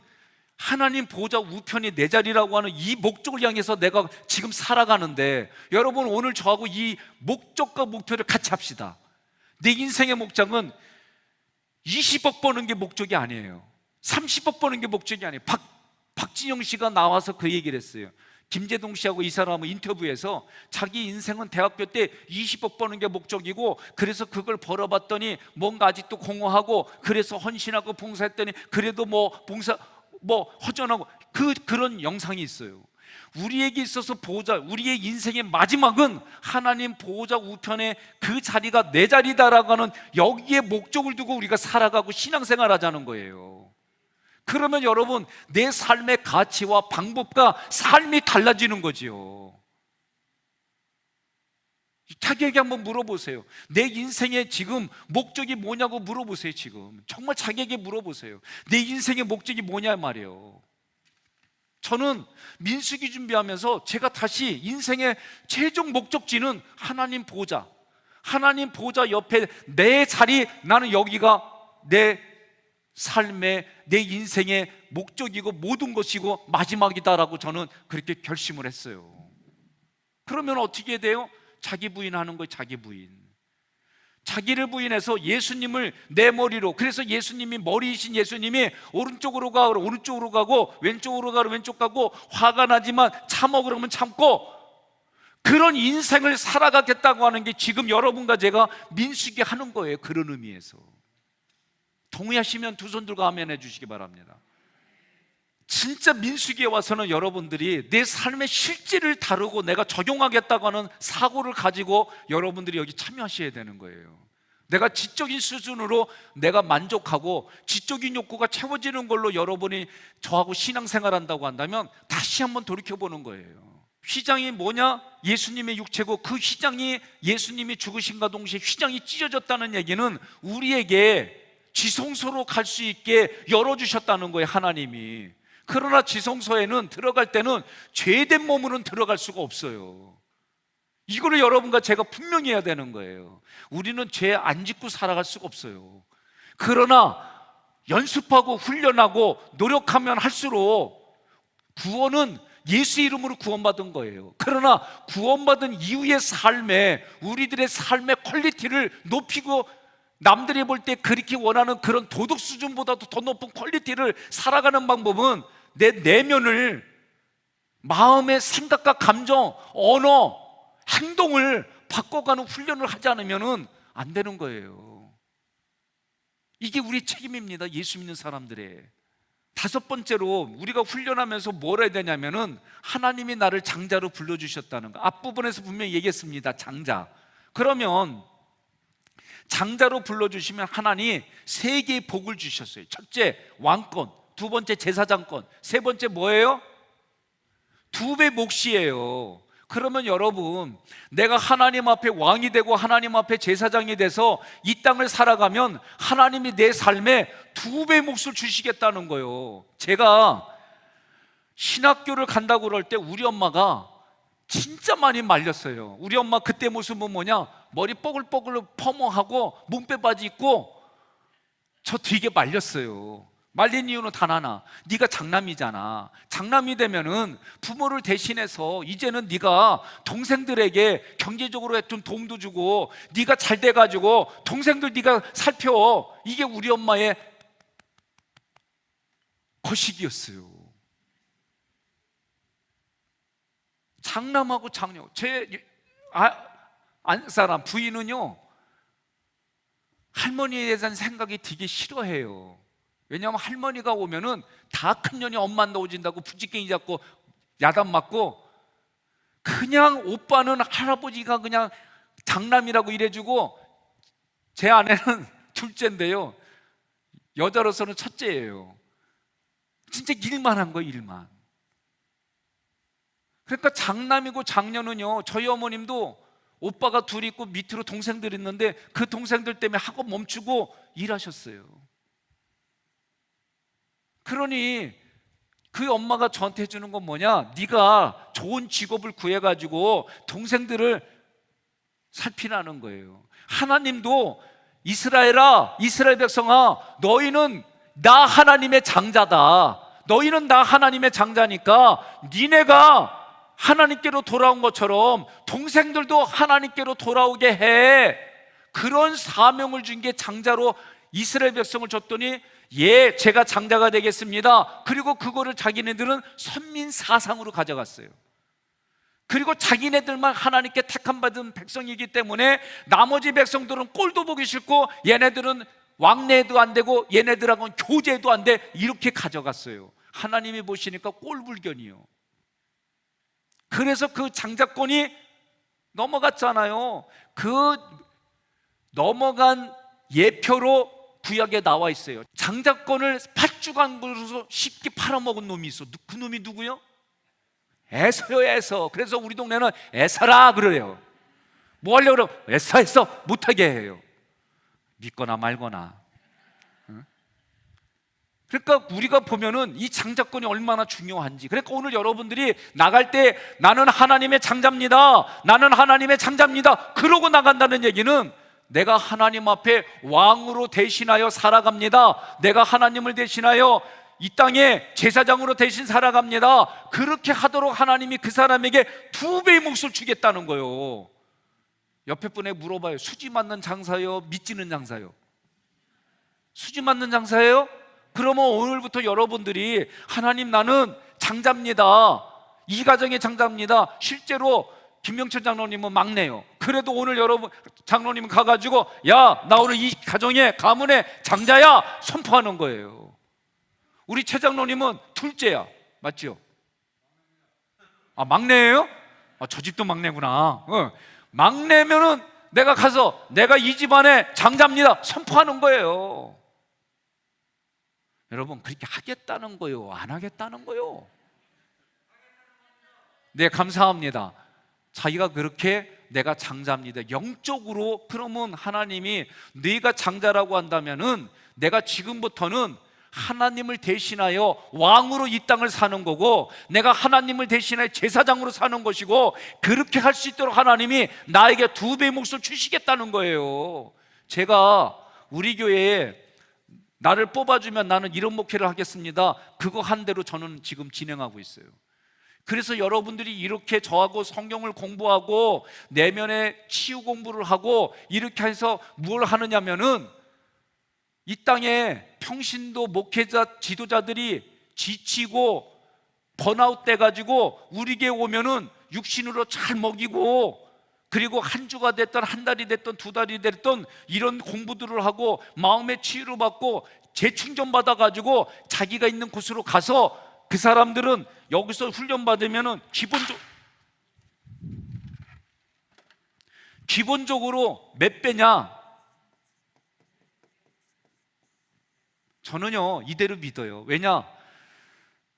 하나님 보호자 우편이 내 자리라고 하는 이 목적을 향해서 내가 지금 살아가는데, 여러분 오늘 저하고 이 목적과 목표를 같이 합시다. 내 인생의 목적은 20억 버는 게 목적이 아니에요. 30억 버는 게 목적이 아니에요. 박진영 씨가 나와서 그 얘기를 했어요. 김재동 씨하고 이 사람은 인터뷰에서 자기 인생은 대학교 때 20억 버는 게 목적이고, 그래서 그걸 벌어봤더니 뭔가 아직도 공허하고, 그래서 헌신하고 봉사했더니 그래도 허전하고, 그런 영상이 있어요. 우리에게 있어서 보호자, 우리의 인생의 마지막은 하나님 보호자 우편의 그 자리가 내 자리다라고 하는 여기에 목적을 두고 우리가 살아가고 신앙생활 하자는 거예요. 그러면 여러분, 내 삶의 가치와 방법과 삶이 달라지는 거지요. 자기에게 한번 물어보세요. 내 인생의 지금 목적이 뭐냐고 물어보세요. 지금 정말 자기에게 물어보세요. 내 인생의 목적이 뭐냐 말이에요. 저는 민수기 준비하면서 제가 다시 인생의 최종 목적지는 하나님 보호자, 하나님 보호자 옆에 내 자리, 나는 여기가 내 삶의, 내 인생의 목적이고 모든 것이고 마지막이다라고 저는 그렇게 결심을 했어요. 그러면 어떻게 돼요? 자기 부인하는 거예요. 자기 부인. 자기를 부인해서 예수님을 내 머리로, 그래서 예수님이 머리이신 예수님이 오른쪽으로 가 그러면 오른쪽으로 가고, 왼쪽으로 가 그러면 왼쪽 가고, 화가 나지만 참어 그러면 참고, 그런 인생을 살아가겠다고 하는 게 지금 여러분과 제가 민수기 하는 거예요. 그런 의미에서 동의하시면 두 손 들고 아멘 해주시기 바랍니다. 진짜 민수기에 와서는 여러분들이 내 삶의 실질을 다루고 내가 적용하겠다고 하는 사고를 가지고 여러분들이 여기 참여하셔야 되는 거예요. 내가 지적인 수준으로 내가 만족하고 지적인 욕구가 채워지는 걸로 여러분이 저하고 신앙생활 한다고 한다면 다시 한번 돌이켜보는 거예요. 휘장이 뭐냐? 예수님의 육체고, 그 휘장이 예수님이 죽으신과 동시에 휘장이 찢어졌다는 얘기는 우리에게 지성소로 갈 수 있게 열어주셨다는 거예요, 하나님이. 그러나 지성소에는 들어갈 때는 죄된 몸으로는 들어갈 수가 없어요. 이거를 여러분과 제가 분명히 해야 되는 거예요. 우리는 죄 안 짓고 살아갈 수가 없어요. 그러나 연습하고 훈련하고 노력하면 할수록 구원은 예수 이름으로 구원받은 거예요. 그러나 구원받은 이후의 삶에 우리들의 삶의 퀄리티를 높이고, 남들이 볼 때 그렇게 원하는 그런 도덕 수준보다도 더 높은 퀄리티를 살아가는 방법은 내 내면을, 마음의 생각과 감정, 언어, 행동을 바꿔가는 훈련을 하지 않으면 안 되는 거예요. 이게 우리 책임입니다. 예수 믿는 사람들의. 다섯 번째로 우리가 훈련하면서 뭘 해야 되냐면은 하나님이 나를 장자로 불러주셨다는 거. 앞부분에서 분명히 얘기했습니다. 장자. 그러면 장자로 불러주시면 하나님 세 개의 복을 주셨어요. 첫째, 왕권. 두 번째, 제사장권. 세 번째 뭐예요? 2배 몫이에요. 그러면 여러분, 내가 하나님 앞에 왕이 되고 하나님 앞에 제사장이 돼서 이 땅을 살아가면 하나님이 내 삶에 2배 몫을 주시겠다는 거예요. 제가 신학교를 간다고 그럴 때 우리 엄마가 진짜 많이 말렸어요. 우리 엄마 그때 모습은 뭐냐? 머리 뽀글뽀글 퍼머하고 몸빼 바지 입고 저 되게 말렸어요. 말린 이유는 단 하나, 네가 장남이잖아. 장남이 되면은 부모를 대신해서 이제는 네가 동생들에게 경제적으로 좀 도움도 주고 네가 잘 돼가지고 동생들 네가 살펴. 이게 우리 엄마의 거식이었어요. 장남하고 장녀, 제 안사람 부인은요, 할머니에 대한 생각이 되게 싫어해요. 왜냐하면 할머니가 오면은 다 큰 년이 엄마 안 넣어진다고 부지깽이 잡고 야단 맞고, 그냥 오빠는 할아버지가 그냥 장남이라고 이래주고, 제 아내는 둘째인데요, 여자로서는 첫째예요. 진짜 일만 한 거예요, 일만. 그러니까 장남이고 장녀는요, 저희 어머님도 오빠가 둘 있고 밑으로 동생들 있는데 그 동생들 때문에 학업 멈추고 일하셨어요. 그러니 그 엄마가 저한테 해주는 건 뭐냐? 네가 좋은 직업을 구해가지고 동생들을 살피라는 거예요. 하나님도 이스라엘아, 이스라엘 백성아, 너희는 나 하나님의 장자다. 너희는 나 하나님의 장자니까 니네가 하나님께로 돌아온 것처럼 동생들도 하나님께로 돌아오게 해. 그런 사명을 준 게 장자로 이스라엘 백성을 줬더니 예, 제가 장자가 되겠습니다. 그리고 그거를 자기네들은 선민 사상으로 가져갔어요. 그리고 자기네들만 하나님께 택함받은 백성이기 때문에 나머지 백성들은 꼴도 보기 싫고 얘네들은 왕래도 안 되고 얘네들하고는 교제도 안 돼, 이렇게 가져갔어요. 하나님이 보시니까 꼴불견이요. 그래서 그 장자권이 넘어갔잖아요. 그 넘어간 예표로 구약에 나와 있어요. 장자권을 팥주간으로 쉽게 팔아먹은 놈이 있어. 그 놈이 누구요? 에서요, 에서. 그래서 우리 동네는 에서라 그래요. 뭐 하려고 그러면 에서 못하게 해요. 믿거나 말거나. 그러니까 우리가 보면은 이 장자권이 얼마나 중요한지. 그러니까 오늘 여러분들이 나갈 때 나는 하나님의 장자입니다, 나는 하나님의 장자입니다 그러고 나간다는 얘기는 내가 하나님 앞에 왕으로 대신하여 살아갑니다, 내가 하나님을 대신하여 이 땅에 제사장으로 대신 살아갑니다, 그렇게 하도록 하나님이 그 사람에게 2배의 몫을 주겠다는 거예요. 옆에 분에 물어봐요. 수지 맞는 장사요, 믿지는 장사요? 수지 맞는 장사예요? 그러면 오늘부터 여러분들이 하나님 나는 장자입니다, 이 가정의 장자입니다. 실제로 김명철 장로님은 막내요. 그래도 오늘 여러분 장로님은 가가지고 야, 나 오늘 이 가정의 가문의 장자야 선포하는 거예요. 우리 최 장로님은 둘째야, 맞죠? 아, 막내예요? 아, 저 집도 막내구나. 막내면은 내가 가서 내가 이 집안의 장자입니다 선포하는 거예요. 여러분, 그렇게 하겠다는 거요, 안 하겠다는 거요? 네, 감사합니다. 자기가 그렇게 내가 장자입니다, 영적으로. 그러면 하나님이 네가 장자라고 한다면은 내가 지금부터는 하나님을 대신하여 왕으로 이 땅을 사는 거고, 내가 하나님을 대신하여 제사장으로 사는 것이고, 그렇게 할 수 있도록 하나님이 나에게 2배의 몫을 주시겠다는 거예요. 제가 우리 교회에 나를 뽑아주면 나는 이런 목회를 하겠습니다, 그거 한 대로 저는 지금 진행하고 있어요. 그래서 여러분들이 이렇게 저하고 성경을 공부하고 내면의 치유 공부를 하고 이렇게 해서 뭘 하느냐면은 이 땅에 평신도 목회자 지도자들이 지치고 번아웃 돼가지고 우리 교회 오면은 육신으로 잘 먹이고, 그리고 한 주가 됐던 한 달이 됐던 두 달이 됐던 이런 공부들을 하고 마음의 치유를 받고 재충전 받아가지고 자기가 있는 곳으로 가서 그 사람들은 여기서 훈련 받으면은 기본적으로 몇 배냐? 저는요 이대로 믿어요. 왜냐?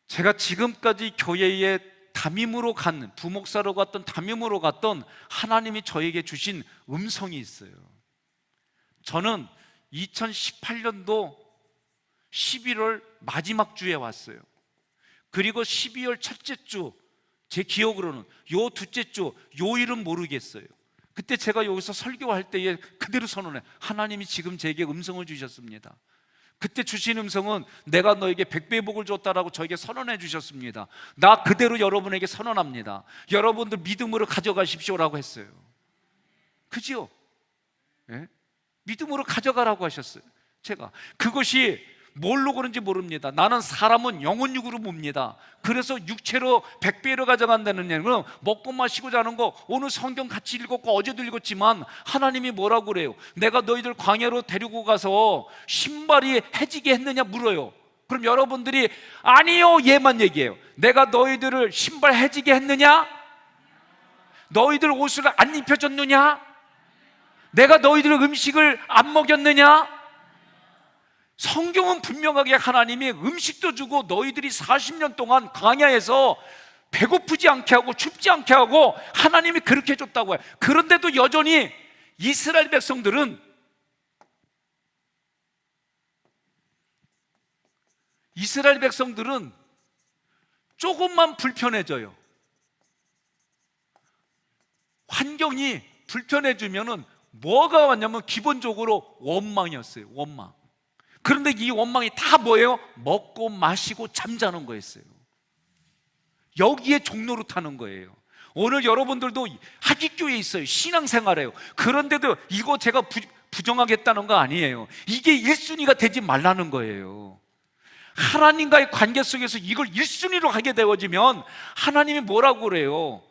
제가 지금까지 교회에 담임으로 간, 부목사로 갔던 담임으로 갔던 하나님이 저에게 주신 음성이 있어요. 저는 2018년도 11월 마지막 주에 왔어요. 그리고 12월 첫째 주, 제 기억으로는 요 둘째 주, 요일은 모르겠어요. 그때 제가 여기서 설교할 때에 그대로 선언해, 하나님이 지금 제게 음성을 주셨습니다. 그때 주신 음성은 내가 너에게 100배의 복을 줬다라고 저에게 선언해 주셨습니다. 나 그대로 여러분에게 선언합니다. 여러분들 믿음으로 가져가십시오라고 했어요. 그지요? 네? 믿음으로 가져가라고 하셨어요. 제가 그것이 뭘로 그런지 모릅니다. 나는 사람은 영혼육으로 봅니다. 그래서 육체로 100배로 가져간다는 얘기는 먹고 마시고 자는 거, 오늘 성경 같이 읽었고 어제도 읽었지만 하나님이 뭐라고 그래요? 내가 너희들 광야로 데리고 가서 신발이 해지게 했느냐 물어요. 그럼 여러분들이 아니요, 얘만 얘기해요. 내가 너희들을 신발 해지게 했느냐? 너희들 옷을 안 입혀줬느냐? 내가 너희들 음식을 안 먹였느냐? 성경은 분명하게 하나님이 음식도 주고 너희들이 40년 동안 광야에서 배고프지 않게 하고 춥지 않게 하고 하나님이 그렇게 해줬다고 해요. 그런데도 여전히 이스라엘 백성들은 조금만 불편해져요. 환경이 불편해지면은 뭐가 왔냐면 기본적으로 원망이었어요. 원망. 그런데 이 원망이 다 뭐예요? 먹고 마시고 잠자는 거였어요. 여기에 종로로 타는 거예요. 오늘 여러분들도 하기교회에 있어요. 신앙생활해요. 그런데도 이거 제가 부정하겠다는 거 아니에요. 이게 1순위가 되지 말라는 거예요. 하나님과의 관계 속에서 이걸 1순위로 하게 되어지면 하나님이 뭐라고 그래요?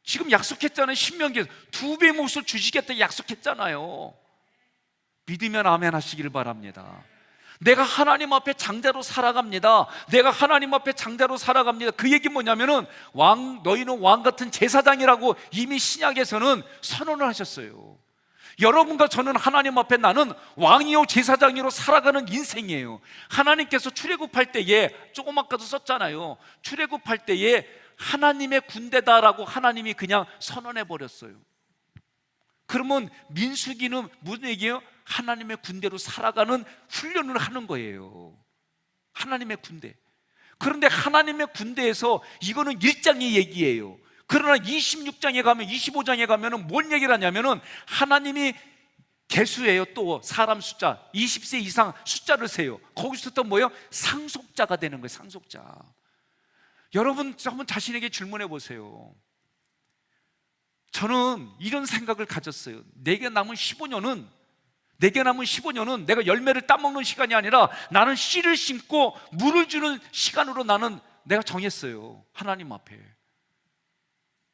지금 약속했잖아요. 신명기에서 2배의 몫을 주시겠다 약속했잖아요. 믿으면 아멘 하시기를 바랍니다. 내가 하나님 앞에 장자로 살아갑니다. 내가 하나님 앞에 장자로 살아갑니다. 그 얘기 뭐냐면은 너희는 왕 같은 제사장이라고 이미 신약에서는 선언을 하셨어요. 여러분과 저는 하나님 앞에 나는 왕이요 제사장이로 살아가는 인생이에요. 하나님께서 출애굽할 때에 조금 아까도 썼잖아요. 출애굽할 때에 하나님의 군대다라고 하나님이 그냥 선언해 버렸어요. 그러면 민수기는 무슨 얘기예요? 하나님의 군대로 살아가는 훈련을 하는 거예요. 하나님의 군대. 그런데 하나님의 군대에서 이거는 1장의 얘기예요. 그러나 26장에 가면 25장에 가면은 뭔 얘기를 하냐면은 하나님이 개수예요. 또 사람 숫자 20세 이상 숫자를 세요. 거기서 또 뭐예요? 상속자가 되는 거예요. 상속자. 여러분 한번 자신에게 질문해 보세요. 저는 이런 생각을 가졌어요. 내게 남은 15년은 내가 열매를 따먹는 시간이 아니라 나는 씨를 심고 물을 주는 시간으로 내가 정했어요. 하나님 앞에.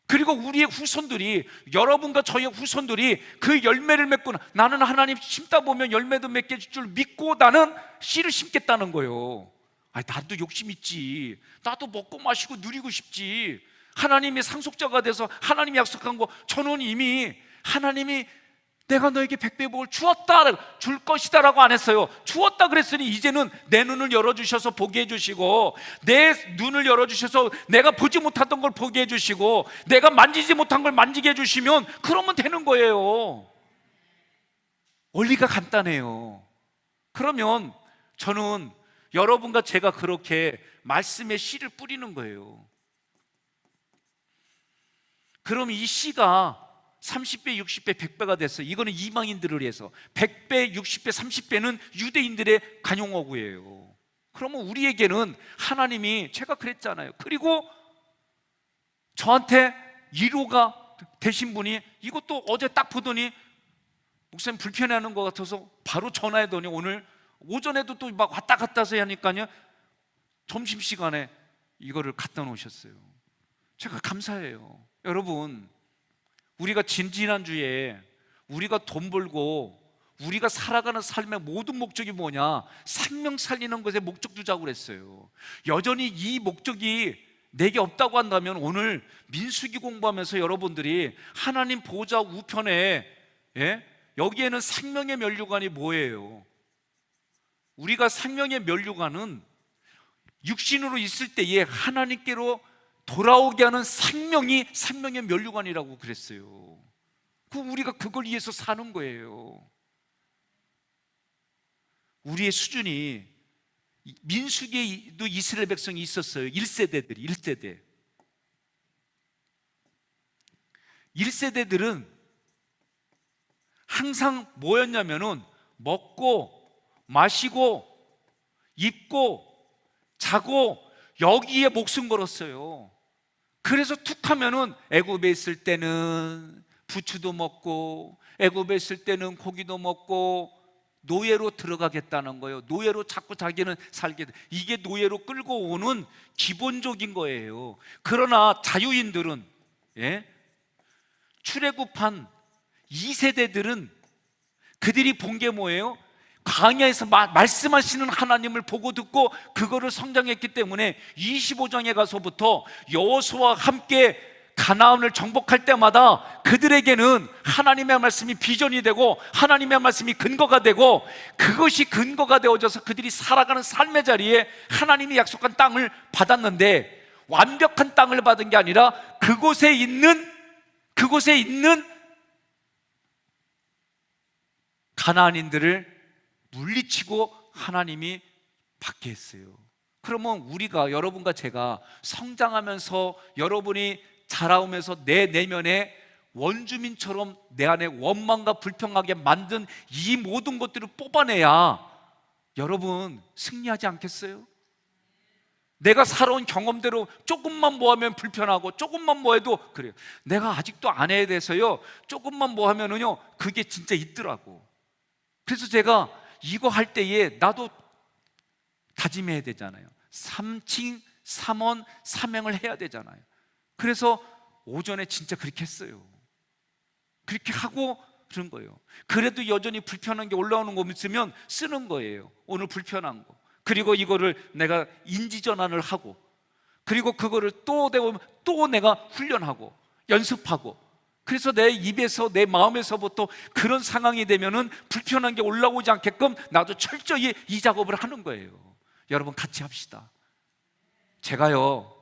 그리고 우리의 후손들이, 여러분과 저의 후손들이 그 열매를 맺고 나는 하나님 심다 보면 열매도 맺게 줄 줄 믿고 나는 씨를 심겠다는 거예요. 나도 욕심 있지. 나도 먹고 마시고 누리고 싶지. 하나님이 상속자가 돼서 하나님이 약속한 거 저는 이미 하나님이 내가 너에게 100배의 복을 주었다, 줄 것이다 라고 안 했어요. 주었다 그랬으니 이제는 내 눈을 열어주셔서 보게 해주시고, 내 눈을 열어주셔서 내가 보지 못했던 걸 보게 해주시고, 내가 만지지 못한 걸 만지게 해주시면 그러면 되는 거예요. 원리가 간단해요. 그러면 저는 여러분과 제가 그렇게 말씀의 씨를 뿌리는 거예요. 그럼 이 씨가 30배, 60배, 100배가 됐어요. 이거는 이방인들을 위해서. 100배, 60배, 30배는 유대인들의 관용어구예요. 그러면 우리에게는 하나님이, 제가 그랬잖아요. 그리고 저한테 위로가 되신 분이, 이것도 어제 딱 보더니 목사님 불편해하는 것 같아서 바로 전화했더니 오늘 오전에도 또 막 왔다 갔다 해서 하니까요, 점심시간에 이거를 갖다 놓으셨어요. 제가 감사해요. 여러분, 우리가 지난주에 우리가 돈 벌고 우리가 살아가는 삶의 모든 목적이 뭐냐? 생명 살리는 것에 목적 두자고 그랬어요. 여전히 이 목적이 내게 없다고 한다면 오늘 민수기 공부하면서 여러분들이 하나님 보좌 우편에, 여기에는 생명의 면류관이 뭐예요? 우리가 생명의 면류관은 육신으로 있을 때에 하나님께로 돌아오게 하는 생명이 생명의 면류관이라고 그랬어요. 우리가 그걸 위해서 사는 거예요. 우리의 수준이, 민수기에도 이스라엘 백성이 있었어요. 1세대들이 1세대들은 항상 뭐였냐면은 먹고 마시고 입고 자고 여기에 목숨 걸었어요. 그래서 툭 하면은 애굽에 있을 때는 부추도 먹고 애굽에 있을 때는 고기도 먹고 노예로 들어가겠다는 거예요. 노예로 자꾸 자기는 살게 돼. 이게 노예로 끌고 오는 기본적인 거예요. 그러나 자유인들은, 출애굽한 2세대들은 그들이 본 게 뭐예요? 광야에서 말씀하시는 하나님을 보고 듣고 그거를 성장했기 때문에 25장에 가서부터 여호수아와 함께 가나안을 정복할 때마다 그들에게는 하나님의 말씀이 비전이 되고 하나님의 말씀이 근거가 되고, 그것이 근거가 되어져서 그들이 살아가는 삶의 자리에 하나님이 약속한 땅을 받았는데, 완벽한 땅을 받은 게 아니라 그곳에 있는 가나안인들을 물리치고 하나님이 받게 했어요. 그러면 우리가, 여러분과 제가 성장하면서 여러분이 자라오면서 내 내면에 원주민처럼 내 안에 원망과 불평하게 만든 이 모든 것들을 뽑아내야 여러분 승리하지 않겠어요? 내가 살아온 경험대로 조금만 뭐 하면 불편하고 조금만 뭐 해도 그래요. 내가 아직도 아내에 대해서요 조금만 뭐 하면은요 그게 진짜 있더라고. 그래서 제가 이거 할 때에 나도 다짐해야 되잖아요. 삼칭, 삼원, 삼행을 해야 되잖아요. 그래서 오전에 진짜 그렇게 했어요. 그렇게 하고 그런 거예요. 그래도 여전히 불편한 게 올라오는 거 있으면 쓰는 거예요. 오늘 불편한 거. 그리고 이거를 내가 인지전환을 하고, 그리고 그거를 또 내가 훈련하고 연습하고. 그래서 내 입에서 내 마음에서부터 그런 상황이 되면은 불편한 게 올라오지 않게끔 나도 철저히 이 작업을 하는 거예요. 여러분 같이 합시다. 제가요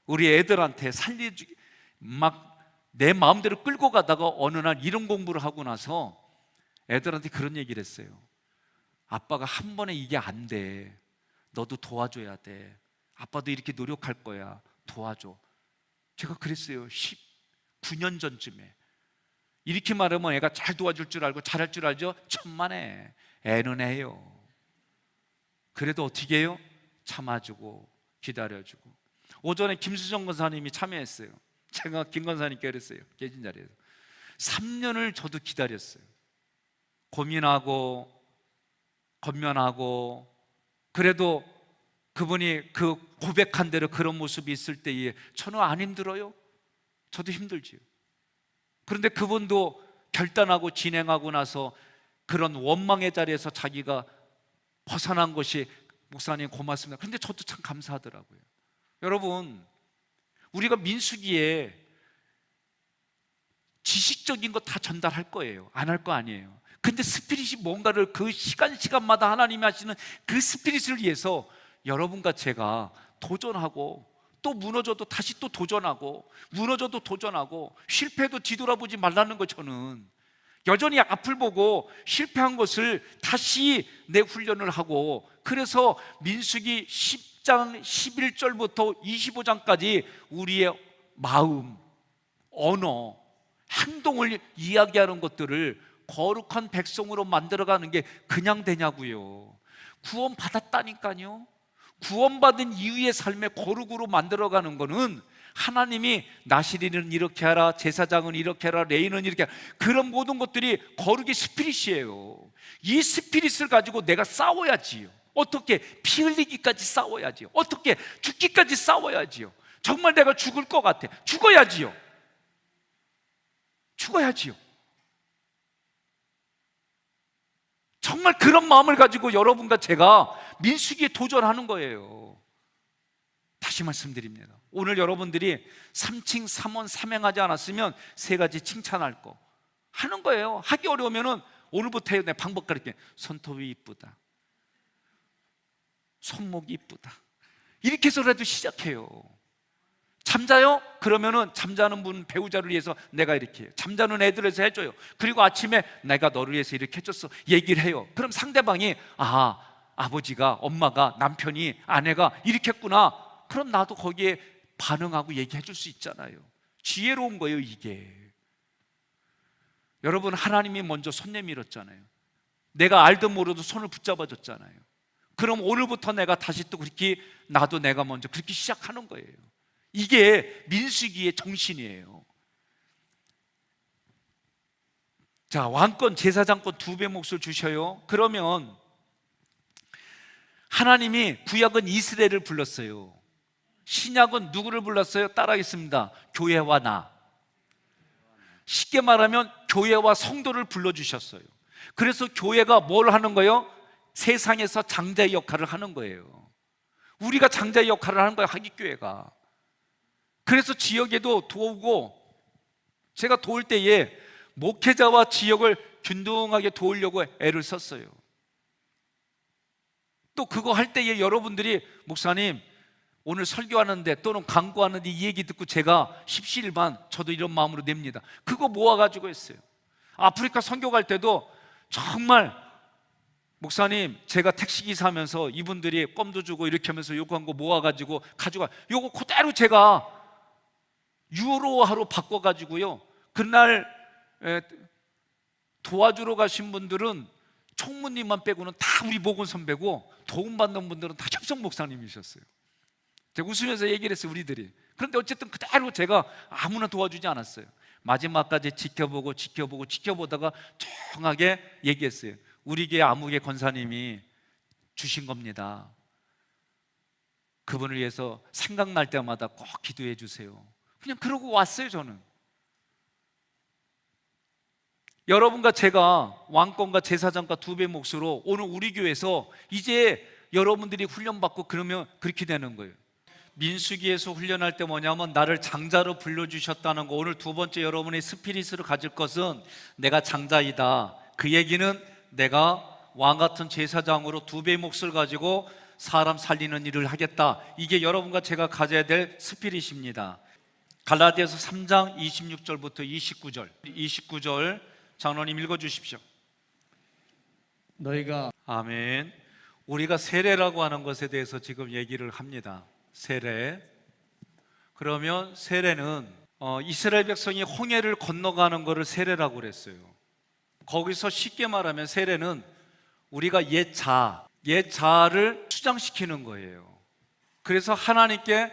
우리 애들한테 살려주기 막 내 마음대로 끌고 가다가 어느 날 이론 공부를 하고 나서 애들한테 그런 얘기를 했어요. 아빠가 한 번에 이게 안 돼. 너도 도와줘야 돼. 아빠도 이렇게 노력할 거야. 도와줘. 제가 그랬어요. 19년 전쯤에. 이렇게 말하면 애가 잘 도와줄 줄 알고 잘할 줄 알죠? 천만에. 애는 해요. 그래도 어떻게 해요? 참아주고 기다려주고. 오전에 김수정 권사님이 참여했어요. 제가 김 권사님께 그랬어요. 계신 자리에서 3년을 저도 기다렸어요. 고민하고 건면하고. 그래도 그분이 그 고백한 대로 그런 모습이 있을 때에 저는 안 힘들어요? 저도 힘들지요. 그런데 그분도 결단하고 진행하고 나서 그런 원망의 자리에서 자기가 벗어난 것이 목사님 고맙습니다. 그런데 저도 참 감사하더라고요. 여러분 우리가 민수기에 지식적인 거 다 전달할 거예요. 안 할 거 아니에요. 근데 스피릿이 뭔가를 그 시간마다 하나님이 하시는 그 스피릿을 위해서 여러분과 제가 도전하고, 또 무너져도 다시 또 도전하고, 무너져도 도전하고, 실패해도 뒤돌아보지 말라는 거. 저는 여전히 앞을 보고 실패한 것을 다시 내 훈련을 하고, 그래서 민수기 10장 11절부터 25장까지 우리의 마음, 언어, 행동을 이야기하는 것들을 거룩한 백성으로 만들어가는 게 그냥 되냐고요. 구원 받았다니까요. 구원받은 이후의 삶의 거룩으로 만들어가는 거는 하나님이 나시리는 이렇게 하라, 제사장은 이렇게 하라, 레위는 이렇게 하라, 그런 모든 것들이 거룩의 스피릿이에요. 이 스피릿을 가지고 내가 싸워야지요. 어떻게? 피 흘리기까지 싸워야지요. 어떻게? 죽기까지 싸워야지요. 정말 내가 죽을 것 같아. 죽어야지요. 죽어야지요. 정말 그런 마음을 가지고 여러분과 제가 민수기에 도전하는 거예요. 다시 말씀드립니다. 오늘 여러분들이 삼칭, 삼원, 삼행하지 않았으면 세 가지 칭찬할 거 하는 거예요. 하기 어려우면은 오늘부터 내 방법 가르쳐. 손톱이 이쁘다, 손목이 이쁘다, 이렇게 해서라도 시작해요. 잠자요? 그러면은 잠자는 분 배우자를 위해서 내가 이렇게 해요. 잠자는 애들을 위해서 해줘요. 그리고 아침에 내가 너를 위해서 이렇게 해줬어, 얘기를 해요. 그럼 상대방이 아버지가, 엄마가, 남편이, 아내가 이렇게 했구나. 그럼 나도 거기에 반응하고 얘기해 줄 수 있잖아요. 지혜로운 거예요 이게. 여러분 하나님이 먼저 손 내밀었잖아요. 내가 알든 모르든 손을 붙잡아 줬잖아요. 그럼 오늘부터 내가 다시 또 그렇게 내가 먼저 그렇게 시작하는 거예요. 이게 민수기의 정신이에요. 자, 왕권, 제사장권 2배 몫을 주셔요. 그러면 하나님이 구약은 이스라엘을 불렀어요. 신약은 누구를 불렀어요? 따라하겠습니다. 교회와 나. 쉽게 말하면 교회와 성도를 불러주셨어요. 그래서 교회가 뭘 하는 거예요? 세상에서 장자의 역할을 하는 거예요. 우리가 장자의 역할을 하는 거예요, 하기교회가. 그래서 지역에도 도우고, 제가 도울 때에 목회자와 지역을 균등하게 도우려고 애를 썼어요. 또 그거 할 때에 여러분들이 목사님 오늘 설교하는데 또는 강구하는데 이 얘기 듣고 제가 십시일반 저도 이런 마음으로 냅니다. 그거 모아가지고 했어요. 아프리카 선교 갈 때도 정말 목사님 제가 택시기사 하면서 이분들이 껌도 주고 이렇게 하면서 요구한 거 모아가지고 가져가, 요거 그대로 제가 유로화로 바꿔가지고요, 그날 도와주러 가신 분들은 총무님만 빼고는 다 우리 목원 선배고, 도움받는 분들은 다 협성 목사님이셨어요. 제가 웃으면서 얘기를 했어요, 우리들이. 그런데 어쨌든 그대로 제가 아무나 도와주지 않았어요. 마지막까지 지켜보다가 정하게 얘기했어요. 우리 교회 아무개 권사님이 주신 겁니다. 그분을 위해서 생각날 때마다 꼭 기도해 주세요. 그냥 그러고 왔어요. 저는 여러분과 제가 왕권과 제사장과 두 배 몫으로 오늘 우리 교회에서 이제 여러분들이 훈련받고 그러면 그렇게 되는 거예요. 민수기에서 훈련할 때 뭐냐면 나를 장자로 불러주셨다는 거. 오늘 두 번째 여러분의 스피릿으로 가질 것은 내가 장자이다. 그 얘기는 내가 왕같은 제사장으로 두 배의 몫을 가지고 사람 살리는 일을 하겠다. 이게 여러분과 제가 가져야 될 스피릿입니다. 갈라디아서 3장 26절부터 29절 장로님 읽어주십시오. 너희가 아멘. 우리가 세례라고 하는 것에 대해서 지금 얘기를 합니다. 세례. 그러면 세례는 이스라엘 백성이 홍해를 건너가는 것을 세례라고 그랬어요. 거기서 쉽게 말하면 세례는 우리가 옛 자아를 수장시키는 거예요. 그래서 하나님께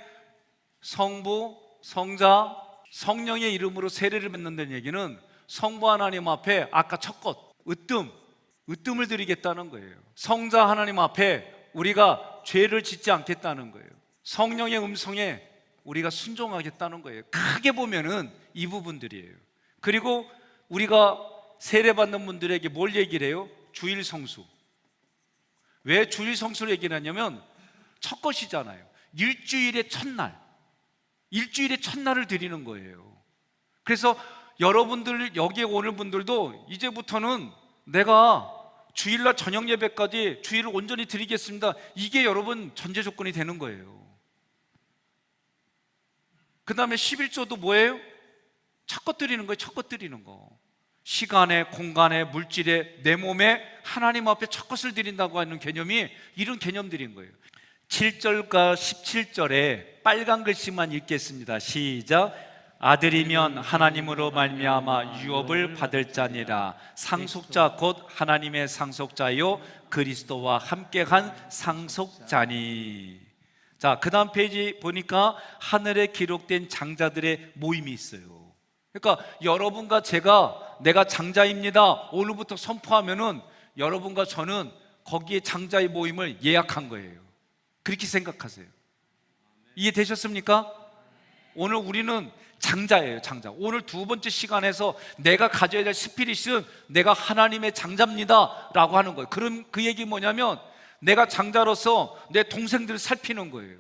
성부, 성자, 성령의 이름으로 세례를 맺는다는 얘기는 성부 하나님 앞에 아까 첫 것 으뜸을 드리겠다는 거예요. 성자 하나님 앞에 우리가 죄를 짓지 않겠다는 거예요. 성령의 음성에 우리가 순종하겠다는 거예요. 크게 보면은 이 부분들이에요. 그리고 우리가 세례받는 분들에게 뭘 얘기를 해요? 주일 성수. 왜 주일 성수를 얘기를 하냐면 첫 것이잖아요. 일주일의 첫날을 드리는 거예요. 그래서 여러분들 여기에 오는 분들도 이제부터는 내가 주일날 저녁 예배까지 주일을 온전히 드리겠습니다. 이게 여러분 전제 조건이 되는 거예요. 그 다음에 11조도 뭐예요? 첫 것 드리는 거예요. 첫 것 드리는 거. 시간에, 공간에, 물질에, 내 몸에 하나님 앞에 첫 것을 드린다고 하는 개념이 이런 개념들인 거예요. 7절과 17절에 빨간 글씨만 읽겠습니다. 시작. 아들이면 하나님으로 말미암아 유업을 받을 자니라. 상속자 곧 하나님의 상속자요 그리스도와 함께한 상속자니. 자, 그 다음 페이지 보니까 하늘에 기록된 장자들의 모임이 있어요. 그러니까 여러분과 제가 내가 장자입니다 오늘부터 선포하면은 여러분과 저는 거기에 장자의 모임을 예약한 거예요. 그렇게 생각하세요. 이해되셨습니까? 오늘 우리는 장자예요. 장자. 오늘 두 번째 시간에서 내가 가져야 될 스피릿은 내가 하나님의 장자입니다 라고 하는 거예요. 그럼 그 얘기 뭐냐면 내가 장자로서 내 동생들을 살피는 거예요.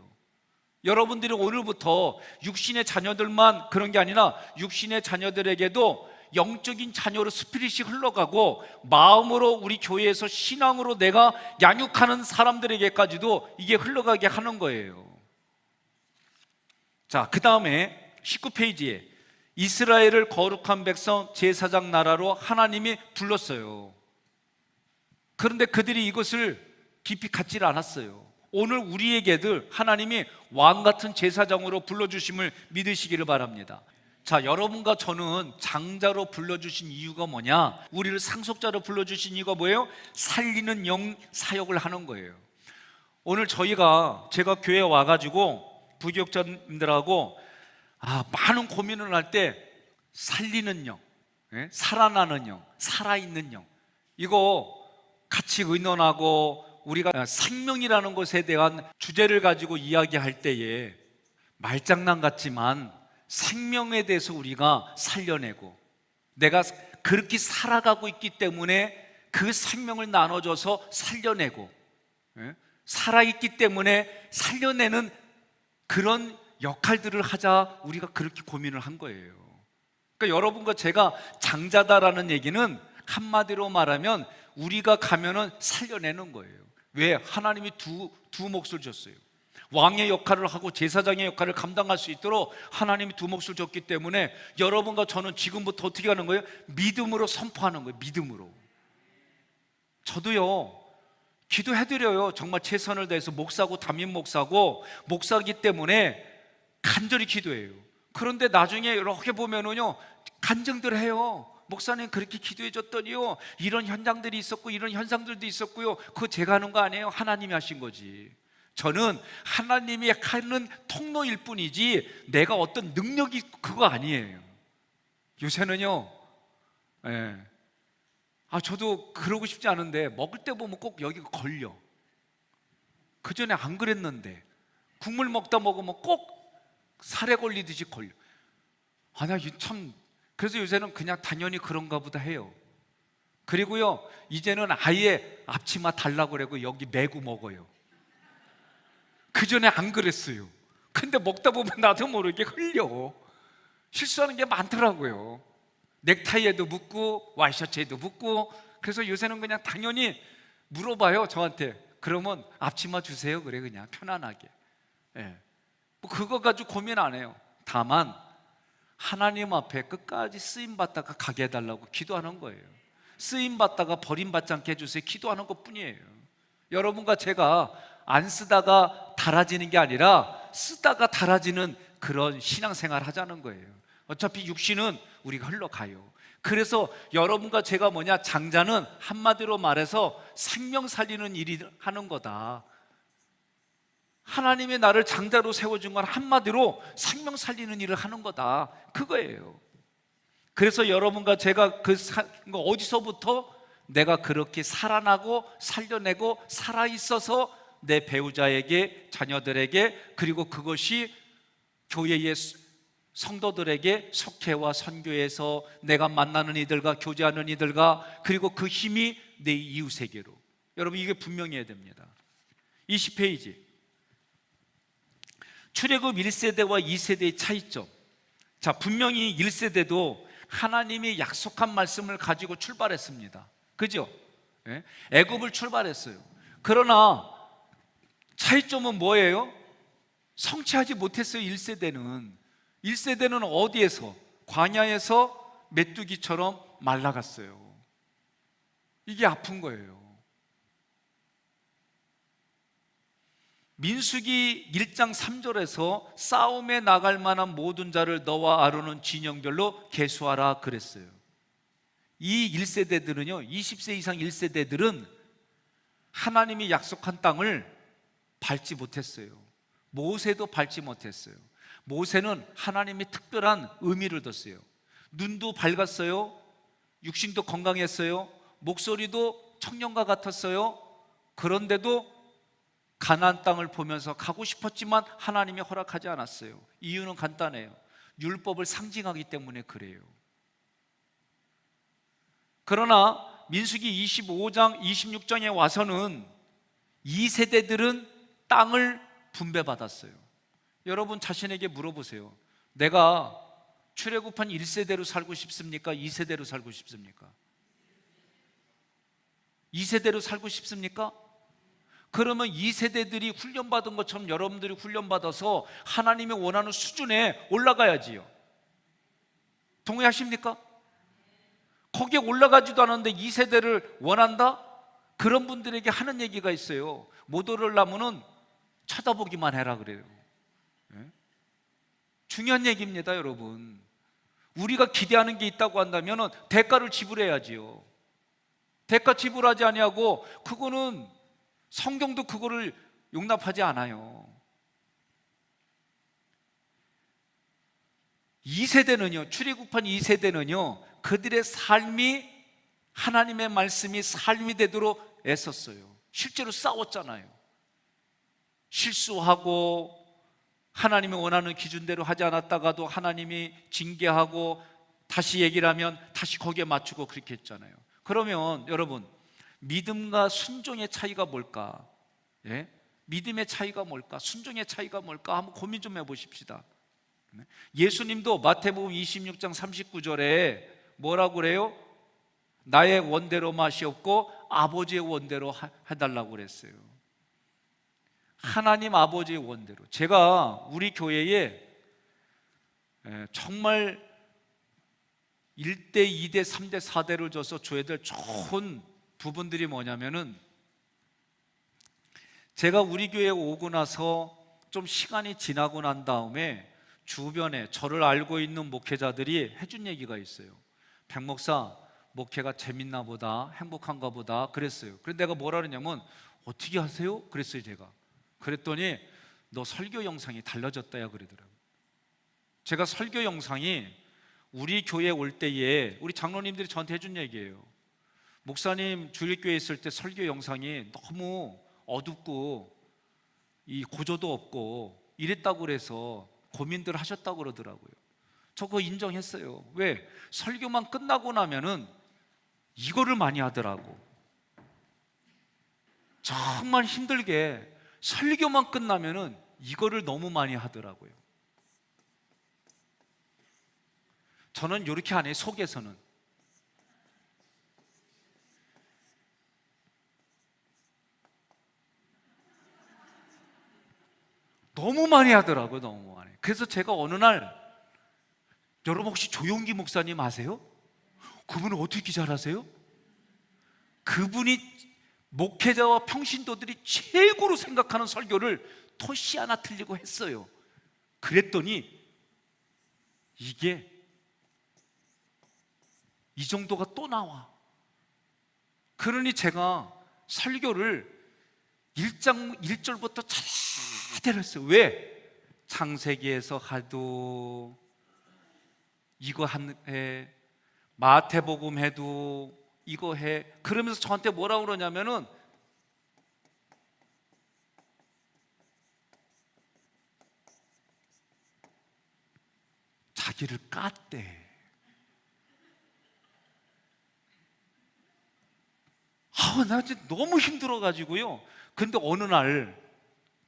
여러분들이 오늘부터 육신의 자녀들만 그런 게 아니라 육신의 자녀들에게도 영적인 자녀로 스피릿이 흘러가고 마음으로 우리 교회에서 신앙으로 내가 양육하는 사람들에게까지도 이게 흘러가게 하는 거예요. 자, 그 다음에 19페이지에 이스라엘을 거룩한 백성 제사장 나라로 하나님이 불렀어요. 그런데 그들이 이것을 깊이 갖질 않았어요. 오늘 우리에게들 하나님이 왕같은 제사장으로 불러주심을 믿으시기를 바랍니다. 자, 여러분과 저는 장자로 불러주신 이유가 뭐냐? 우리를 상속자로 불러주신 이유가 뭐예요? 살리는 영 사역을 하는 거예요. 오늘 제가 교회에 와가지고 부교육자님들하고 많은 고민을 할 때 살리는 영, 살아나는 영, 살아있는 영, 이거 같이 의논하고 우리가 생명이라는 것에 대한 주제를 가지고 이야기할 때에 말장난 같지만 생명에 대해서 우리가 살려내고 내가 그렇게 살아가고 있기 때문에 그 생명을 나눠줘서 살려내고 살아있기 때문에 살려내는 그런 역할들을 하자 우리가 그렇게 고민을 한 거예요. 그러니까 여러분과 제가 장자다라는 얘기는 한마디로 말하면 우리가 가면은 살려내는 거예요. 왜? 하나님이 두 몫을 줬어요. 왕의 역할을 하고 제사장의 역할을 감당할 수 있도록 하나님이 두 몫을 줬기 때문에 여러분과 저는 지금부터 어떻게 하는 거예요? 믿음으로 선포하는 거예요. 믿음으로. 저도요 기도해드려요. 정말 최선을 다해서 목사고 담임 목사기 때문에 간절히 기도해요. 그런데 나중에 이렇게 보면은요 간증들 해요. 목사님 그렇게 기도해 줬더니요, 이런 현장들이 있었고 이런 현상들도 있었고요. 그거 제가 하는 거 아니에요. 하나님이 하신 거지. 저는 하나님이 하는 통로일 뿐이지 내가 어떤 능력이 그거 아니에요. 요새는요, 예. 저도 그러고 싶지 않은데 먹을 때 보면 꼭 여기가 걸려. 그전에 안 그랬는데 국물 먹다 먹으면 꼭 살에 걸리듯이 걸려. 나 참, 그래서 요새는 그냥 당연히 그런가 보다 해요. 그리고요, 이제는 아예 앞치마 달라고 그러고 여기 메고 먹어요. 그전에 안 그랬어요. 근데 먹다 보면 나도 모르게 흘려. 실수하는 게 많더라고요. 넥타이에도 묻고 와이셔츠에도 묻고. 그래서 요새는 그냥 당연히 물어봐요, 저한테. 그러면 앞치마 주세요. 그래, 그냥 편안하게. 예. 뭐 그거 가지고 고민 안 해요. 다만 하나님 앞에 끝까지 쓰임받다가 가게 해달라고 기도하는 거예요. 쓰임받다가 버림받지 않게 해주세요. 기도하는 것 뿐이에요. 여러분과 제가 안 쓰다가 달아지는 게 아니라 쓰다가 달아지는 그런 신앙생활 하자는 거예요. 어차피 육신은 우리가 흘러가요. 그래서 여러분과 제가 뭐냐, 장자는 한마디로 말해서 생명 살리는 일이 하는 거다. 하나님이 나를 장자로 세워준 건 한마디로 생명 살리는 일을 하는 거다, 그거예요. 그래서 여러분과 제가 어디서부터 내가 그렇게 살아나고 살려내고 살아있어서 내 배우자에게, 자녀들에게, 그리고 그것이 교회의 성도들에게 속회와 선교에서 내가 만나는 이들과 교제하는 이들과, 그리고 그 힘이 내 이웃에게로. 여러분, 이게 분명해야 됩니다. 20페이지, 출애굽 1세대와 2세대의 차이점. 자, 분명히 1세대도 하나님이 약속한 말씀을 가지고 출발했습니다. 그죠? 예? 애굽을 출발했어요. 그러나 차이점은 뭐예요? 성취하지 못했어요. 1세대는 어디에서? 광야에서 메뚜기처럼 말라갔어요. 이게 아픈 거예요. 민수기 1장 3절에서 싸움에 나갈 만한 모든 자를 너와 아론은 진영별로 계수하라 그랬어요. 이 1세대들은요, 20세 이상 1세대들은 하나님이 약속한 땅을 밟지 못했어요. 모세도 밟지 못했어요. 모세는 하나님이 특별한 의미를 뒀어요. 눈도 밝았어요. 육신도 건강했어요. 목소리도 청년과 같았어요. 그런데도 가나안 땅을 보면서 가고 싶었지만 하나님이 허락하지 않았어요. 이유는 간단해요. 율법을 상징하기 때문에 그래요. 그러나 민수기 25장, 26장에 와서는 2세대들은 땅을 분배받았어요. 여러분 자신에게 물어보세요. 내가 출애굽한 1세대로 살고 싶습니까? 2세대로 살고 싶습니까? 2세대로 살고 싶습니까? 그러면 2세대들이 훈련받은 것처럼 여러분들이 훈련받아서 하나님이 원하는 수준에 올라가야지요. 동의하십니까? 거기에 올라가지도 않았는데 2세대를 원한다? 그런 분들에게 하는 얘기가 있어요. 못 오르려면은 쳐다보기만 해라 그래요. 중요한 얘기입니다, 여러분. 우리가 기대하는 게 있다고 한다면 대가를 지불해야지요. 대가 지불하지 아니하고, 그거는 성경도 그거를 용납하지 않아요. 2세대는요, 출애굽한 2세대는요, 그들의 삶이, 하나님의 말씀이 삶이 되도록 애썼어요. 실제로 싸웠잖아요. 실수하고 하나님이 원하는 기준대로 하지 않았다가도 하나님이 징계하고 다시 얘기를 하면 다시 거기에 맞추고 그렇게 했잖아요. 그러면 여러분, 믿음과 순종의 차이가 뭘까? 예? 믿음의 차이가 뭘까? 순종의 차이가 뭘까? 한번 고민 좀 해보십시다. 예수님도 마태복음 26장 39절에 뭐라고 그래요? 나의 원대로 마시옵고 아버지의 원대로 해달라고 그랬어요. 하나님 아버지의 원대로. 제가 우리 교회에 정말 1대, 2대, 3대, 4대를 줘서 줘야 될 좋은 부분들이 뭐냐면은, 제가 우리 교회에 오고 나서 좀 시간이 지나고 난 다음에 주변에 저를 알고 있는 목회자들이 해준 얘기가 있어요. 백 목사, 목회가 재밌나 보다, 행복한가 보다 그랬어요. 그래서 내가 뭐라 그러냐면 어떻게 하세요? 그랬어요. 제가 그랬더니 너 설교 영상이 달라졌다야 그러더라고요. 제가 설교 영상이 우리 교회 올 때에 우리 장로님들이 저한테 해준 얘기예요. 목사님 주일교회 있을 때 설교 영상이 너무 어둡고 이 고조도 없고 이랬다고 그래서 고민들 하셨다고 그러더라고요. 저 그거 인정했어요. 왜? 설교만 끝나고 나면은 이거를 많이 하더라고. 정말 힘들게 설교만 끝나면은 이거를 너무 많이 하더라고요. 저는 이렇게 안 해요. 속에서는 너무 많이 하더라고요. 너무 많이. 그래서 제가 어느 날, 여러분 혹시 조용기 목사님 아세요? 그분은 어떻게 잘하세요? 그분이 목회자와 평신도들이 최고로 생각하는 설교를 토시 하나 틀리고 했어요. 그랬더니 이게 이 정도가 또 나와. 그러니 제가 설교를 1장 1절부터 제대로 했어요. 왜? 창세기에서 하도 이거 해, 마태복음 해도 이거 해. 그러면서 저한테 뭐라고 그러냐면은 자기를 깠대. 나 진짜 너무 힘들어가지고요. 근데 어느 날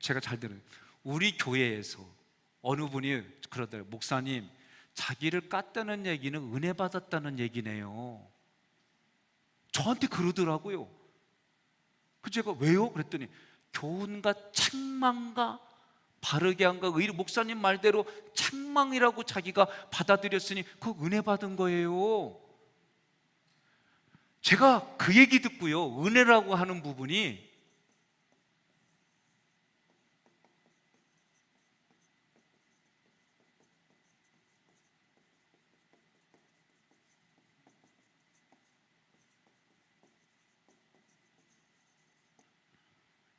제가 잘 들어요. 우리 교회에서 어느 분이 그러더라고요. 목사님, 자기를 깠다는 얘기는 은혜 받았다는 얘기네요. 저한테 그러더라고요. 그 제가 왜요? 그랬더니 교훈과 책망과 바르게 한가 의리 목사님 말대로 책망이라고 자기가 받아들였으니 그 은혜 받은 거예요. 제가 그 얘기 듣고요, 은혜라고 하는 부분이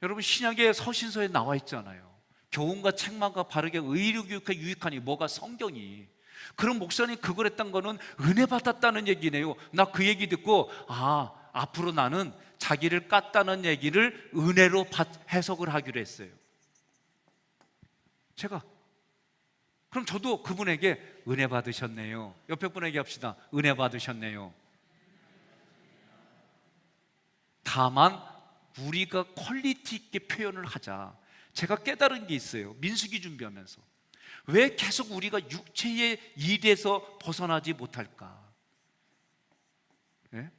여러분 신약의 서신서에 나와 있잖아요. 교훈과 책망과 바르게 의로 교육에 유익하니 뭐가 성경이. 그럼 목사님 그걸 했던 거는 은혜 받았다는 얘기네요. 나 그 얘기 듣고 앞으로 나는 자기를 깠다는 얘기를 은혜로 해석을 하기로 했어요. 제가 그럼 저도 그분에게 은혜 받으셨네요. 옆에 분에게 합시다. 은혜 받으셨네요. 다만 우리가 퀄리티 있게 표현을 하자. 제가 깨달은 게 있어요. 민수기 준비하면서 왜 계속 우리가 육체의 일에서 벗어나지 못할까? 네?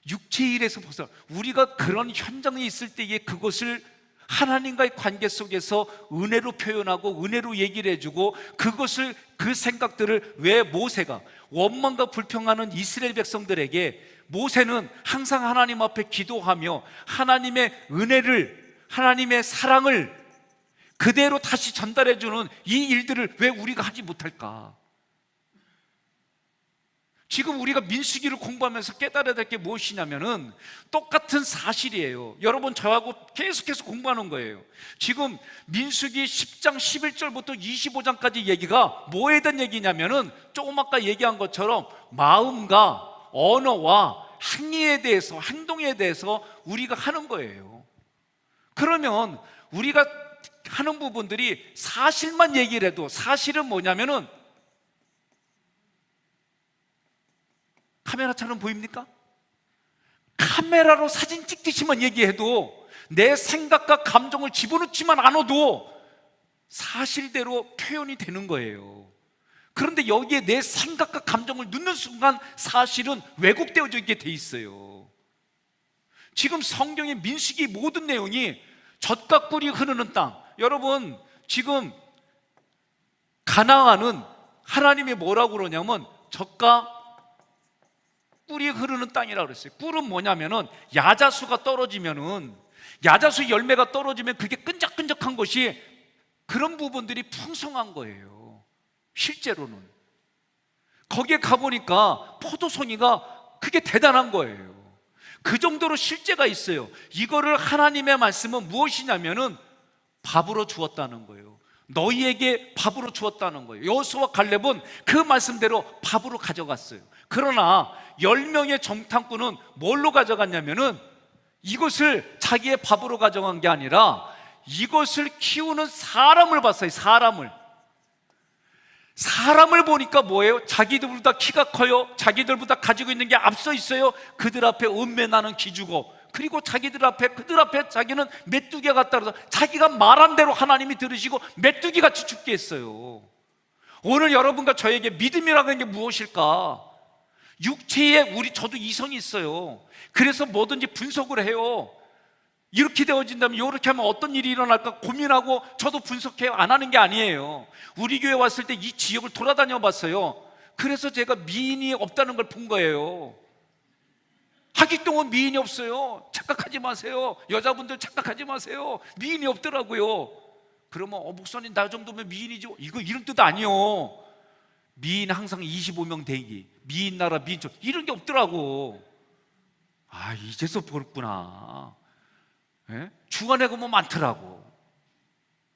육체의 일에서 벗어나. 우리가 그런 현장에 있을 때에 그것을 하나님과의 관계 속에서 은혜로 표현하고 은혜로 얘기를 해주고 그것을 그 생각들을 왜 모세가 원망과 불평하는 이스라엘 백성들에게 모세는 항상 하나님 앞에 기도하며 하나님의 은혜를 하나님의 사랑을 그대로 다시 전달해주는 이 일들을 왜 우리가 하지 못할까? 지금 우리가 민수기를 공부하면서 깨달아야 될 게 무엇이냐면은 똑같은 사실이에요. 여러분 저하고 계속해서 공부하는 거예요. 지금 민수기 10장 11절부터 25장까지 얘기가 뭐에 대한 얘기냐면은 조금 아까 얘기한 것처럼 마음과 언어와 행위에 대해서 행동에 대해서 우리가 하는 거예요. 그러면 우리가 하는 부분들이 사실만 얘기를 해도 사실은 뭐냐면은 카메라처럼 보입니까? 카메라로 사진 찍듯이만 얘기해도 내 생각과 감정을 집어넣지만 않아도 사실대로 표현이 되는 거예요. 그런데 여기에 내 생각과 감정을 넣는 순간 사실은 왜곡되어져 있게 돼 있어요. 지금 성경의 민수기 모든 내용이 젖과 꿀이 흐르는 땅. 여러분 지금 가나안은 하나님이 뭐라고 그러냐면 젖과 꿀이 흐르는 땅이라고 그랬어요. 꿀은 뭐냐면은 야자수가 떨어지면은 야자수 열매가 떨어지면 그게 끈적끈적한 것이 그런 부분들이 풍성한 거예요. 실제로는 거기에 가보니까 포도송이가 그게 대단한 거예요. 그 정도로 실제가 있어요. 이거를 하나님의 말씀은 무엇이냐면은 밥으로 주었다는 거예요. 너희에게 밥으로 주었다는 거예요. 여호수아와 갈렙은 그 말씀대로 밥으로 가져갔어요. 그러나 10명의 정탐꾼은 뭘로 가져갔냐면은 이것을 자기의 밥으로 가져간 게 아니라 이것을 키우는 사람을 봤어요. 사람을 보니까 뭐예요? 자기들보다 키가 커요. 자기들보다 가지고 있는 게 앞서 있어요. 그들 앞에 음메나는 기주고, 그리고 그들 앞에 자기는 메뚜기가 같다 그래서 자기가 말한 대로 하나님이 들으시고 메뚜기 같이 죽게 했어요. 오늘 여러분과 저에게 믿음이라는 게 무엇일까? 육체에 저도 이성이 있어요. 그래서 뭐든지 분석을 해요. 이렇게 되어진다면 이렇게 하면 어떤 일이 일어날까 고민하고 저도 분석해요. 안 하는 게 아니에요. 우리 교회 왔을 때 이 지역을 돌아다녀 봤어요. 그래서 제가 미인이 없다는 걸 본 거예요. 하기동은 미인이 없어요. 착각하지 마세요. 여자분들 착각하지 마세요. 미인이 없더라고요. 그러면 목사님 나 정도면 미인이지, 이거 이런 뜻 아니요. 미인 항상 25명 대기, 미인 나라 미인 쪽 이런 게 없더라고. 아, 이제서 보였구나. 예? 주간에 가면 많더라고.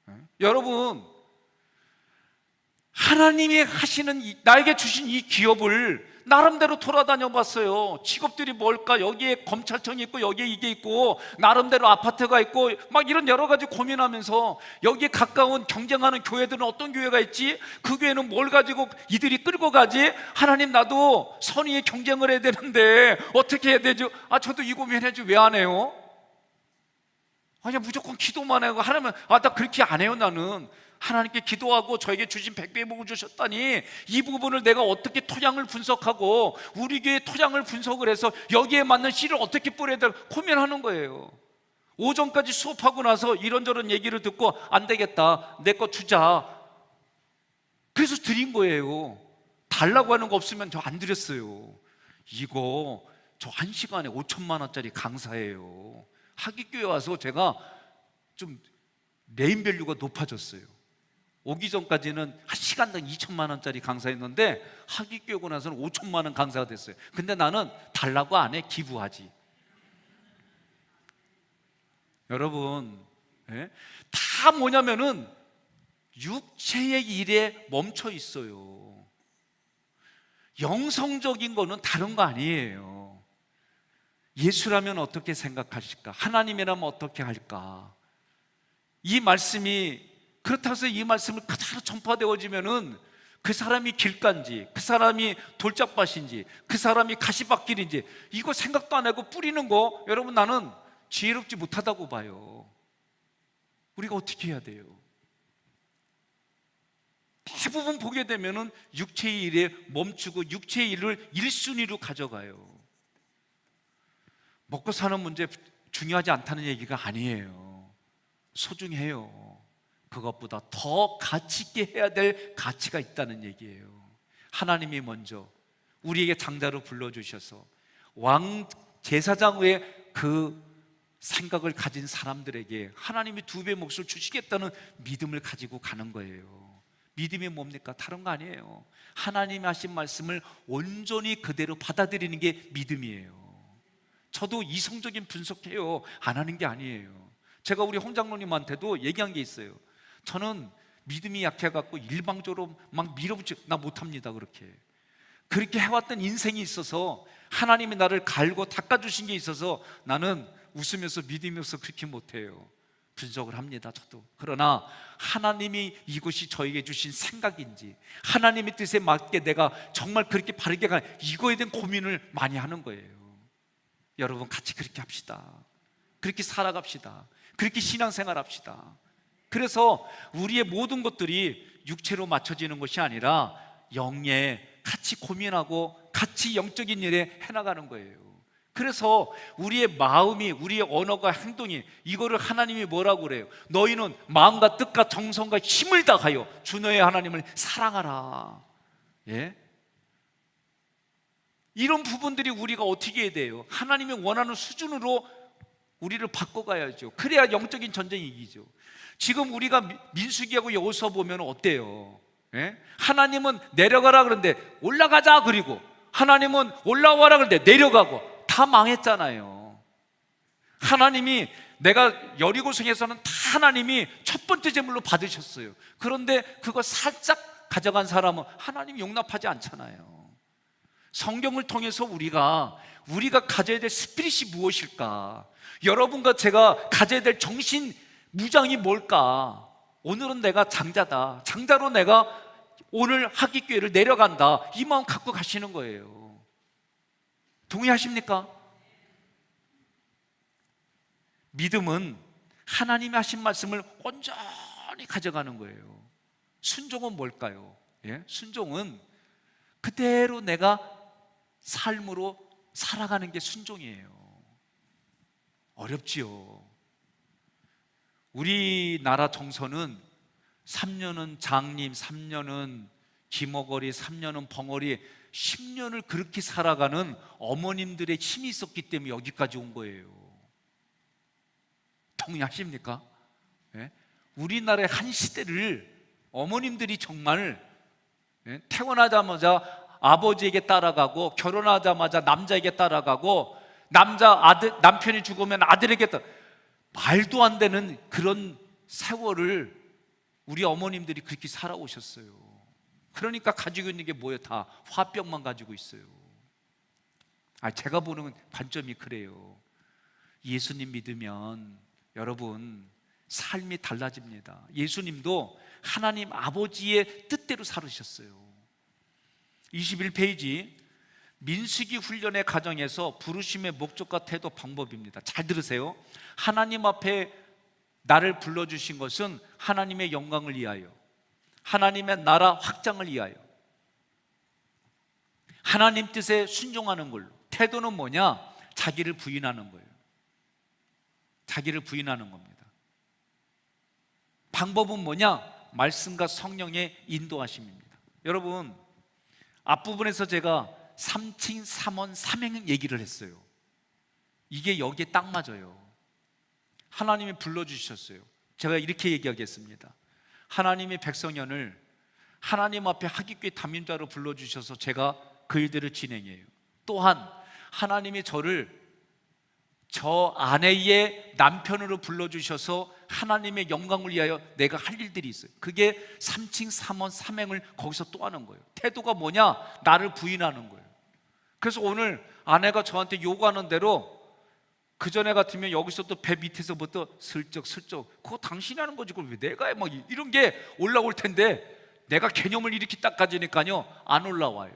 예? 여러분, 하나님이 하시는 나에게 주신 이 기업을 나름대로 돌아다녀 봤어요. 직업들이 뭘까? 여기에 검찰청이 있고 여기에 이게 있고 나름대로 아파트가 있고 막 이런 여러 가지 고민하면서 여기에 가까운 경쟁하는 교회들은 어떤 교회가 있지? 그 교회는 뭘 가지고 이들이 끌고 가지? 하나님, 나도 선의의 경쟁을 해야 되는데 어떻게 해야 되죠? 저도 이 고민해야지. 왜 안 해요? 아니, 무조건 기도만 하고 하나님은 나 그렇게 안 해요. 나는 하나님께 기도하고 저에게 주신 100배의 복을 주셨다니 이 부분을 내가 어떻게 토양을 분석하고 우리 교회 토양을 분석을 해서 여기에 맞는 씨를 어떻게 뿌려야 될까 고민하는 거예요. 오전까지 수업하고 나서 이런저런 얘기를 듣고 안 되겠다, 내 거 주자, 그래서 드린 거예요. 달라고 하는 거 없으면 저 안 드렸어요. 이거 저 1시간에 5천만 원짜리 강사예요. 하기교회 와서 제가 좀 네임밸류가 높아졌어요. 오기 전까지는 1시간당 2천만 원짜리 강사였는데 하기교회 오고 나서는 5천만 원 강사가 됐어요. 근데 나는 달라고 안 해, 기부하지. 여러분, 예? 다 뭐냐면은 육체의 일에 멈춰 있어요. 영성적인 거는 다른 거 아니에요. 예수라면 어떻게 생각하실까? 하나님이라면 어떻게 할까? 이 말씀이 그렇다고 해서 이 말씀을 그대로 전파되어지면은 그 사람이 길가인지, 그 사람이 돌짝밭인지, 그 사람이 가시밭길인지 이거 생각도 안 하고 뿌리는 거, 여러분, 나는 지혜롭지 못하다고 봐요. 우리가 어떻게 해야 돼요? 대부분 보게 되면은 육체의 일에 멈추고 육체의 일을 1순위로 가져가요. 먹고 사는 문제 중요하지 않다는 얘기가 아니에요. 소중해요. 그것보다 더 가치 있게 해야 될 가치가 있다는 얘기예요. 하나님이 먼저 우리에게 장자로 불러주셔서 왕 제사장의 그 생각을 가진 사람들에게 하나님이 2배 몫을 주시겠다는 믿음을 가지고 가는 거예요. 믿음이 뭡니까? 다른 거 아니에요. 하나님이 하신 말씀을 온전히 그대로 받아들이는 게 믿음이에요. 저도 이성적인 분석해요. 안 하는 게 아니에요. 제가 우리 홍 장로님한테도 얘기한 게 있어요. 저는 믿음이 약해갖고 일방적으로 막 밀어붙이고 나 못합니다. 그렇게 해왔던 인생이 있어서 하나님이 나를 갈고 닦아주신 게 있어서 나는 웃으면서 믿음이 없어 그렇게 못해요. 분석을 합니다. 저도. 그러나 하나님이 이것이 저에게 주신 생각인지 하나님의 뜻에 맞게 내가 정말 그렇게 바르게 가, 이거에 대한 고민을 많이 하는 거예요. 여러분, 같이 그렇게 합시다. 그렇게 살아갑시다. 그렇게 신앙생활 합시다. 그래서 우리의 모든 것들이 육체로 맞춰지는 것이 아니라 영에 같이 고민하고 같이 영적인 일에 해나가는 거예요. 그래서 우리의 마음이, 우리의 언어가, 행동이, 이거를 하나님이 뭐라고 그래요? 너희는 마음과 뜻과 정성과 힘을 다하여 주 너의 하나님을 사랑하라. 예? 이런 부분들이 우리가 어떻게 해야 돼요? 하나님이 원하는 수준으로 우리를 바꿔가야죠. 그래야 영적인 전쟁이 이기죠. 지금 우리가 민수기하고 여호수아 보면 어때요? 예? 하나님은 내려가라 그러는데 올라가자, 그리고 하나님은 올라와라 그러는데 내려가고, 다 망했잖아요. 하나님이, 내가 여리고성에서는 다 하나님이 첫 번째 제물로 받으셨어요. 그런데 그거 살짝 가져간 사람은 하나님이 용납하지 않잖아요. 성경을 통해서 우리가 가져야 될 스피릿이 무엇일까? 여러분과 제가 가져야 될 정신 무장이 뭘까? 오늘은 내가 장자다, 장자로 내가 오늘 하기교회를 내려간다, 이 마음 갖고 가시는 거예요. 동의하십니까? 믿음은 하나님이 하신 말씀을 온전히 가져가는 거예요. 순종은 뭘까요? 예? 순종은 그대로 내가 삶으로 살아가는 게 순종이에요. 어렵지요. 우리나라 정서는 3년은 장님, 3년은 기머거리, 3년은 벙어리, 10년을 그렇게 살아가는 어머님들의 힘이 있었기 때문에 여기까지 온 거예요. 동의하십니까? 예? 우리나라의 한 시대를 어머님들이 정말, 예? 태어나자마자 아버지에게 따라가고, 결혼하자마자 남자에게 따라가고, 남편이 죽으면 아들에게 말도 안 되는 그런 세월을 우리 어머님들이 그렇게 살아오셨어요. 그러니까 가지고 있는 게 뭐예요? 다 화병만 가지고 있어요. 제가 보는 관점이 그래요. 예수님 믿으면 여러분 삶이 달라집니다. 예수님도 하나님 아버지의 뜻대로 살으셨어요. 21페이지, 민수기 훈련의 과정에서 부르심의 목적과 태도, 방법입니다. 잘 들으세요. 하나님 앞에 나를 불러주신 것은 하나님의 영광을 위하여, 하나님의 나라 확장을 위하여, 하나님 뜻에 순종하는 걸로. 태도는 뭐냐? 자기를 부인하는 거예요. 자기를 부인하는 겁니다. 방법은 뭐냐? 말씀과 성령의 인도하심입니다. 여러분, 앞부분에서 제가 삼칭, 삼원, 삼행 얘기를 했어요. 이게 여기에 딱 맞아요. 하나님이 불러주셨어요. 제가 이렇게 얘기하겠습니다. 하나님의 백성연을 하나님 앞에 하기교회 담임자로 불러주셔서 제가 그 일들을 진행해요. 또한 하나님이 저를 저 아내의 남편으로 불러주셔서 하나님의 영광을 위하여 내가 할 일들이 있어요. 그게 삼칭, 삼원, 삼행을 거기서 또 하는 거예요. 태도가 뭐냐? 나를 부인하는 거예요. 그래서 오늘 아내가 저한테 요구하는 대로, 그 전에 같으면 여기서 또 배 밑에서부터 슬쩍 그거 당신이 하는 거지, 그걸 왜 내가 해? 막 이런 게 올라올 텐데, 내가 개념을 이렇게 딱 가지니까요 안 올라와요.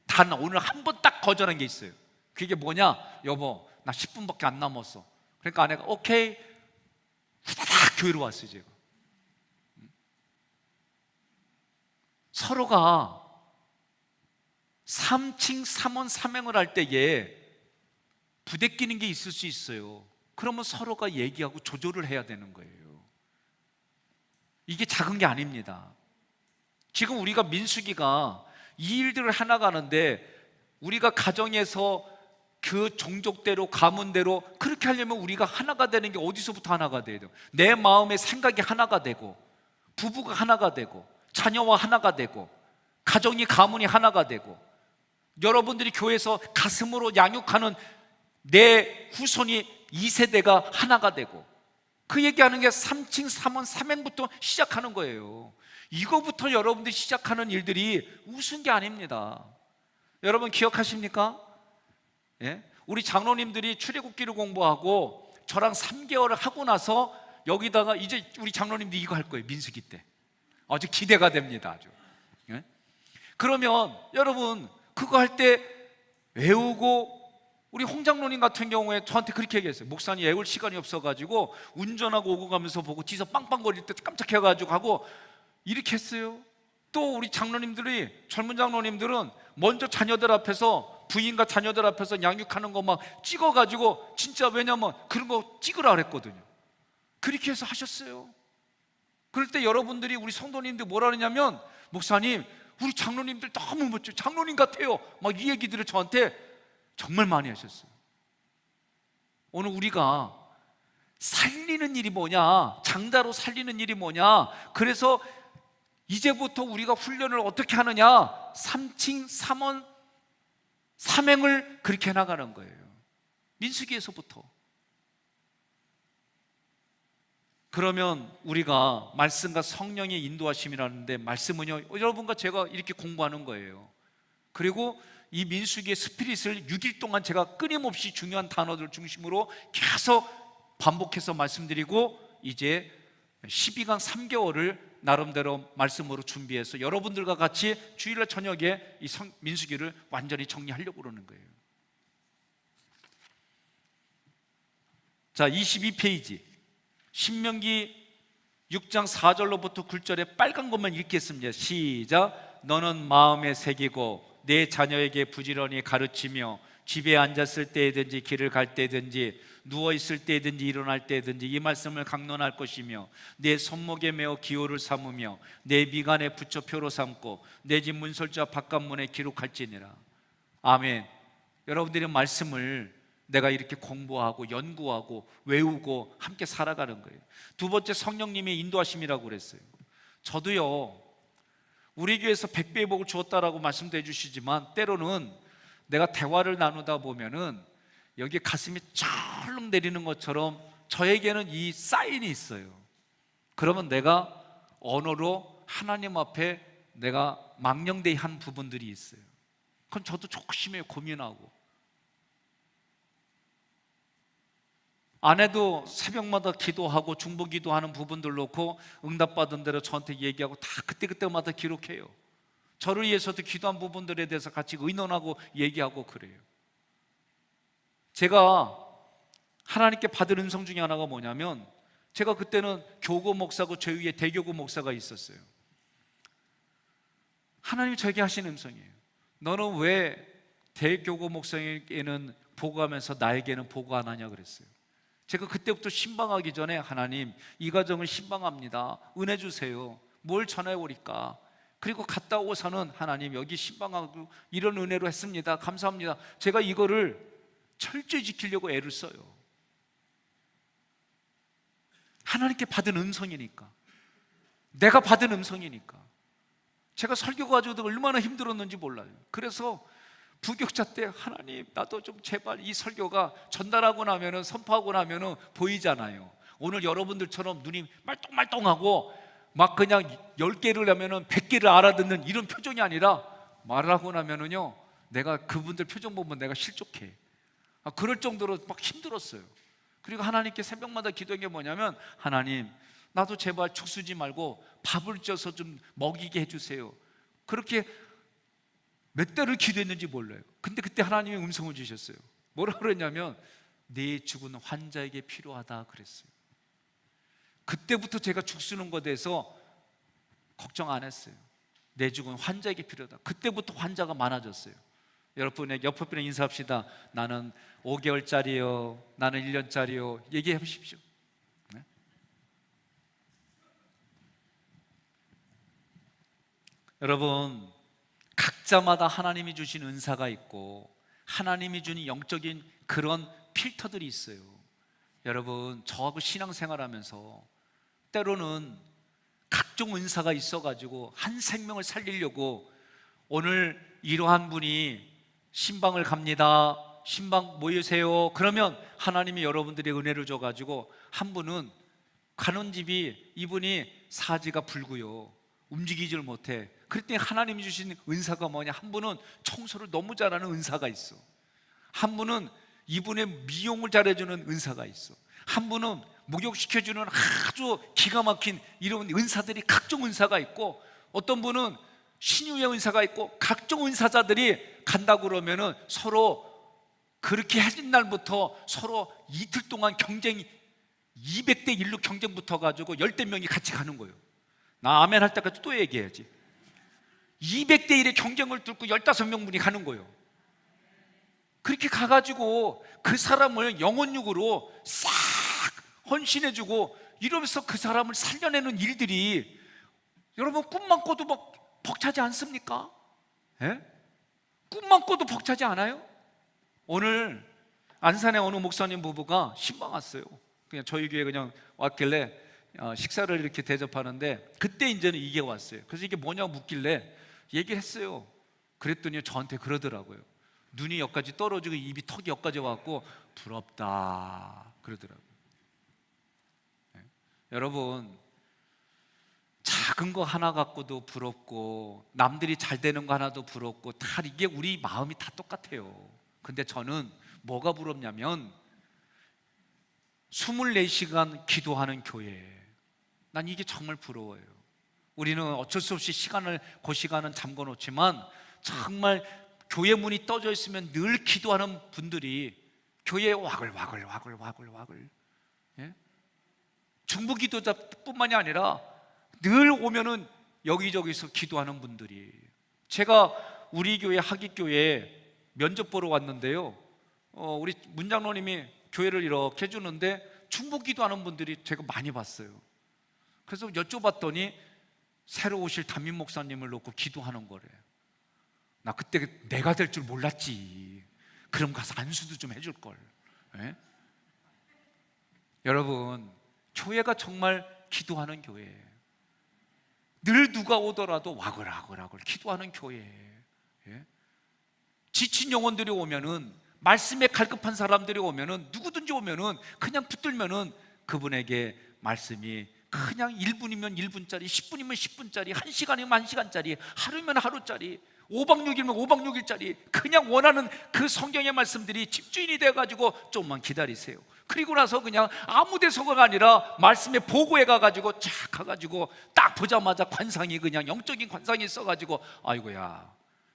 단 오늘 한 번 딱 거절한 게 있어요. 그게 뭐냐? 여보, 나 10분밖에 안 남았어. 그러니까 아내가 오케이, 후다닥 교회로 왔어요. 제가 서로가 삼칭, 삼원, 삼행을 할 때에 부대끼는 게 있을 수 있어요. 그러면 서로가 얘기하고 조절을 해야 되는 거예요. 이게 작은 게 아닙니다. 지금 우리가 민수기가 이 일들을 해나가는데, 우리가 가정에서 그 종족대로, 가문대로 그렇게 하려면 우리가 하나가 되는 게 어디서부터 하나가 돼야 돼요? 내 마음의 생각이 하나가 되고, 부부가 하나가 되고, 자녀와 하나가 되고, 가정이, 가문이 하나가 되고, 여러분들이 교회에서 가슴으로 양육하는 내 후손이 2세대가 하나가 되고, 그 얘기하는 게 삼칭, 삼원, 삼행부터 시작하는 거예요. 이거부터 여러분들이 시작하는 일들이 우스운 게 아닙니다. 여러분 기억하십니까? 예? 우리 장로님들이 출애굽기를 공부하고 저랑 3개월을 하고 나서 여기다가 이제 우리 장로님들이 이거 할 거예요. 민수기 때. 아주 기대가 됩니다. 아주. 예? 그러면 여러분 그거 할 때 외우고, 우리 홍 장로님 같은 경우에 저한테 그렇게 얘기했어요. 목사님 외울 시간이 없어가지고 운전하고 오고 가면서 보고 뒤에서 빵빵거릴 때 깜짝해가지고 하고 이렇게 했어요. 또 우리 장로님들이, 젊은 장로님들은 먼저 자녀들 앞에서, 부인과 자녀들 앞에서 양육하는 거 막 찍어가지고, 진짜 왜냐면 그런 거 찍으라 그랬거든요. 그렇게 해서 하셨어요. 그럴 때 여러분들이, 우리 성도님들 뭐라 그러냐면, 목사님 우리 장로님들 너무 멋져요, 장로님 같아요, 막 이 얘기들을 저한테 정말 많이 하셨어요. 오늘 우리가 살리는 일이 뭐냐, 장자로 살리는 일이 뭐냐, 그래서 이제부터 우리가 훈련을 어떻게 하느냐? 삼칭 삼원 삼행을 그렇게 나가는 거예요. 민수기에서부터. 그러면 우리가 말씀과 성령의 인도하심이라는데, 말씀은요, 여러분과 제가 이렇게 공부하는 거예요. 그리고 이 민수기의 스피릿을 6일 동안 제가 끊임없이 중요한 단어들 중심으로 계속 반복해서 말씀드리고, 이제 12강 3개월을 나름대로 말씀으로 준비해서 여러분들과 같이 주일날 저녁에 이 민수기를 완전히 정리하려고 그러는 거예요. 자, 22페이지 신명기 6장 4절로부터 9절에 빨간 것만 읽겠습니다. 시작. 너는 마음에 새기고 내 자녀에게 부지런히 가르치며 집에 앉았을 때든지 길을 갈 때든지 누워있을 때든지 일어날 때든지 이 말씀을 강론할 것이며 내 손목에 메어 기호를 삼으며 내 미간에 붙여 표로 삼고 내 집 문설주와 바깥문에 기록할지니라. 아멘. 여러분들의 말씀을 내가 이렇게 공부하고 연구하고 외우고 함께 살아가는 거예요. 두 번째, 성령님의 인도하심이라고 그랬어요. 저도요, 우리 교회에서 100배의 복을 주었다라고 말씀도 해주시지만 때로는 내가 대화를 나누다 보면은 여기 가슴이 쩔렁 내리는 것처럼 저에게는 이 사인이 있어요. 그러면 내가 언어로 하나님 앞에 내가 망령되이 한 부분들이 있어요. 그럼 저도 조심해요. 고민하고. 아내도 새벽마다 기도하고 중보기도하는 부분들 놓고 응답받은 대로 저한테 얘기하고 다 그때그때마다 기록해요. 저를 위해서도 기도한 부분들에 대해서 같이 의논하고 얘기하고 그래요. 제가 하나님께 받은 은성 중에 하나가 뭐냐면, 제가 그때는 교구 목사고 제 위에 대교구 목사가 있었어요. 하나님이 저에게 하신 음성이에요. 너는 왜 대교구 목사에게는 보고하면서 나에게는 보고 안 하냐 그랬어요. 제가 그때부터 신방하기 전에, 하나님 이 가정을 신방합니다, 은혜 주세요. 뭘 전해오리까? 그리고 갔다 오고서는 하나님 여기 신방하고 이런 은혜로 했습니다, 감사합니다. 제가 이거를 철저히 지키려고 애를 써요. 하나님께 받은 음성이니까, 내가 받은 음성이니까. 제가 설교 가지고도 얼마나 힘들었는지 몰라요. 그래서 부격자 때 하나님 나도 좀 제발 이 설교가 전달하고 나면은, 선포하고 나면은 보이잖아요. 오늘 여러분들처럼 눈이 말똥말똥하고 막 그냥 10개를 하면은 100개를 알아듣는 이런 표정이 아니라, 말하고 나면은요 내가 그분들 표정 보면 내가 실족해. 그럴 정도로 막 힘들었어요. 그리고 하나님께 새벽마다 기도한 게 뭐냐면, 하나님 나도 제발 죽쓰지 말고 밥을 쪄서 좀 먹이게 해주세요. 그렇게 몇 달을 기도했는지 몰라요. 근데 그때 하나님이 음성을 주셨어요. 뭐라 그랬냐면, 내 죽은 환자에게 필요하다 그랬어요. 그때부터 제가 죽쓰는 것에 대해서 걱정 안 했어요. 내 죽은 환자에게 필요하다. 그때부터 환자가 많아졌어요. 여러분의 옆에 분에 인사합시다. 나는 5개월짜리요, 나는 1년짜리요, 얘기해 보십시오. 네? 여러분, 각자마다 하나님이 주신 은사가 있고 하나님이 주는 영적인 그런 필터들이 있어요. 여러분, 저하고 신앙생활하면서 때로는 각종 은사가 있어가지고 한 생명을 살리려고, 오늘 이러한 분이 신방을 갑니다, 신방 모이세요, 그러면 하나님이 여러분들의 은혜를 줘가지고 한 분은 가는 집이, 이분이 사지가 불고요, 움직이질 못해. 그랬더니 하나님이 주신 은사가 뭐냐, 한 분은 청소를 너무 잘하는 은사가 있어. 한 분은 이분의 미용을 잘해주는 은사가 있어. 한 분은 목욕시켜주는 아주 기가 막힌 이런 은사들이, 각종 은사가 있고, 어떤 분은 신유의 은사가 있고, 각종 은사자들이 간다고 그러면은 서로 그렇게 해진 날부터 서로 이틀 동안 경쟁이, 200대 1로 경쟁 붙어가지고 10대 명이 같이 가는 거예요. 나 아멘 할 때까지 또 얘기해야지. 200대 1의 경쟁을 뚫고 15명분이 가는 거예요. 그렇게 가가지고 그 사람을 영혼육으로 싹 헌신해주고 이러면서 그 사람을 살려내는 일들이, 여러분 꿈만 꿔도 막 벅차지 않습니까? 예? 꿈만 꿔도 벅차지 않아요? 오늘 안산의 어느 목사님 부부가 신방 왔어요. 그냥 저희 교회 그냥 왔길래 식사를 이렇게 대접하는데 그때 이제는 이게 왔어요. 그래서 이게 뭐냐고 묻길래 얘기를 했어요. 그랬더니 저한테 그러더라고요. 눈이 여기까지 떨어지고 입이 턱이 여기까지 와갖고 부럽다 그러더라고요. 네. 여러분, 작은 거 하나 갖고도 부럽고 남들이 잘 되는 거 하나도 부럽고 다 이게 우리 마음이 다 똑같아요. 근데 저는 뭐가 부럽냐면 24시간 기도하는 교회, 난 이게 정말 부러워요. 우리는 어쩔 수 없이 그 시간은 잠궈 놓지만 정말 교회 문이 떠져 있으면 늘 기도하는 분들이 교회에 와글 예? 중보 기도자뿐만이 아니라 늘 오면은 여기저기서 기도하는 분들이, 제가 우리 교회 하기교회 면접 보러 왔는데요, 우리 문장로님이 교회를 이렇게 해주는데 중보 기도하는 분들이 제가 많이 봤어요. 그래서 여쭤봤더니 새로 오실 담임 목사님을 놓고 기도하는 거래. 나 그때 내가 될 줄 몰랐지. 그럼 가서 안수도 좀 해줄 걸. 예? 여러분, 교회가 정말 기도하는 교회, 늘 누가 오더라도 와글와글 기도하는 교회. 예? 지친 영혼들이 오면은, 말씀에 갈급한 사람들이 오면은, 누구든지 오면은 그냥 붙들면은 그분에게 말씀이 그냥 1분이면 1분짜리, 10분이면 10분짜리, 1시간이면 1시간짜리, 하루면 하루짜리, 5박 6일이면 5박 6일짜리 그냥 원하는 그 성경의 말씀들이 집주인이 돼가지고 좀만 기다리세요. 그리고 나서 그냥 아무 데서가 아니라 말씀에 보고해 가가지고 쫙 가가지고 딱 보자마자 관상이, 그냥 영적인 관상이 있어가지고 아이고야,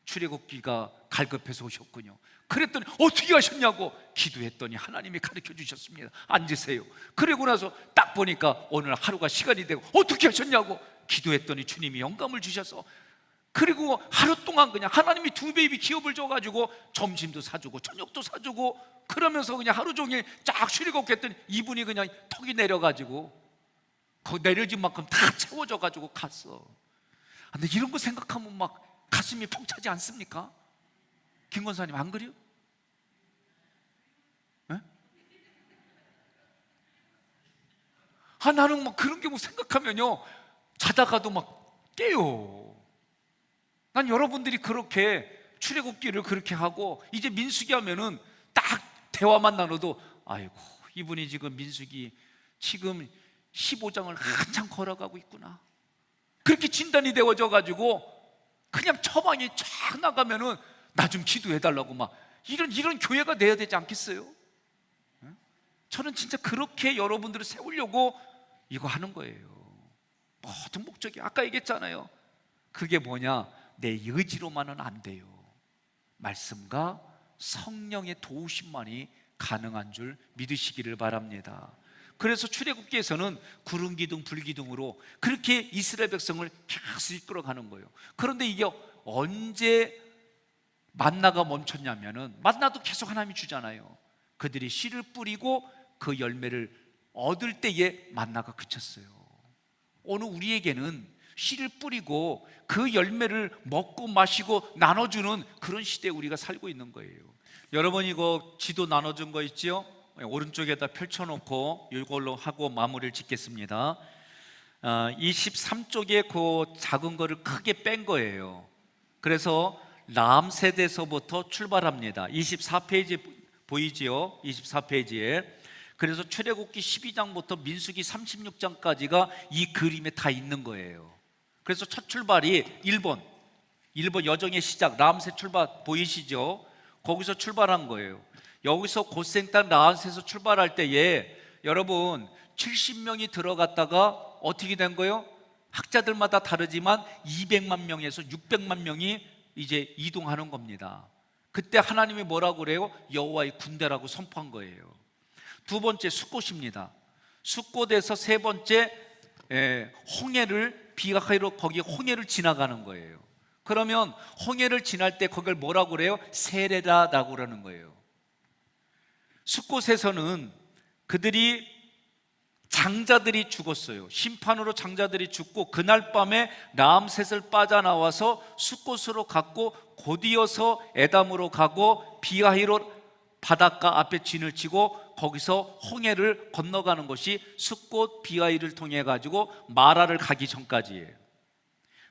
출애굽기가 갈급해서 오셨군요. 그랬더니 어떻게 하셨냐고 기도했더니 하나님이 가르쳐 주셨습니다. 앉으세요. 그리고 나서 딱 보니까 오늘 하루가 시간이 되고 어떻게 하셨냐고 기도했더니 주님이 영감을 주셔서, 그리고 하루 동안 그냥 하나님이 2베이비 기업을 줘가지고 점심도 사주고 저녁도 사주고 그러면서 그냥 하루 종일 쫙 출애굽했더니 이분이 그냥 턱이 내려가지고 거 내려진 만큼 다 채워져가지고 갔어. 근데 이런 거 생각하면 막 가슴이 벅차지 않습니까? 김 권사님 안 그래요? 네? 나는 막 그런 경우 생각하면요, 자다가도 막 깨요. 난 여러분들이 그렇게 출애굽기를 그렇게 하고 이제 민수기 하면은 딱 대화만 나눠도 아이고, 이분이 지금 민수기 지금 15장을 한참 걸어가고 있구나, 그렇게 진단이 되어져 가지고 그냥 처방이 쫙 나가면은 나 좀 기도해달라고 막 이런 교회가 돼야 되지 않겠어요? 저는 진짜 그렇게 여러분들을 세우려고 이거 하는 거예요. 모든 목적이 아까 얘기했잖아요. 그게 뭐냐, 내 의지로만은 안 돼요. 말씀과 성령의 도우심만이 가능한 줄 믿으시기를 바랍니다. 그래서 출애굽기에서는 구름 기둥 불 기둥으로 그렇게 이스라엘 백성을 계속 이끌어가는 거예요. 그런데 이게 언제 만나가 멈췄냐면은, 만나도 계속 하나님이 주잖아요. 그들이 씨를 뿌리고 그 열매를 얻을 때에 만나가 그쳤어요. 오늘 우리에게는 씨를 뿌리고 그 열매를 먹고 마시고 나눠주는 그런 시대에 우리가 살고 있는 거예요. 여러분, 이거 지도 나눠준 거 있지요? 오른쪽에다 펼쳐놓고 이걸로 하고 마무리를 짓겠습니다. 23쪽에 그 작은 거를 크게 뺀 거예요. 그래서 람세대서부터 출발합니다. 24페이지 보이지요? 24페이지에. 그래서 출애굽기 12장부터 민수기 36장까지가 이 그림에 다 있는 거예요. 그래서 첫 출발이 일본 여정의 시작, 람세 출발 보이시죠? 거기서 출발한 거예요. 여기서 고센 땅 람세에서 출발할 때에 여러분 70명이 들어갔다가 어떻게 된 거예요? 학자들마다 다르지만 200만 명에서 600만 명이 이제 이동하는 겁니다. 그때 하나님이 뭐라고 그래요? 여호와의 군대라고 선포한 거예요. 두 번째 숫꽃입니다. 숫꽃에서 세 번째 홍해를, 비가카이로 거기 홍해를 지나가는 거예요. 그러면 홍해를 지날 때 거기를 뭐라고 그래요? 세레다라고 그러는 거예요. 숫꽃에서는 그들이 장자들이 죽었어요. 심판으로 장자들이 죽고 그날 밤에 람셋을 빠져나와서 숫꽃으로 갔고 곧이어서 에담으로 가고 비하히로 바닷가 앞에 진을 치고 거기서 홍해를 건너가는 것이 숫꽃 비아이를 통해 가지고 마라를 가기 전까지예요.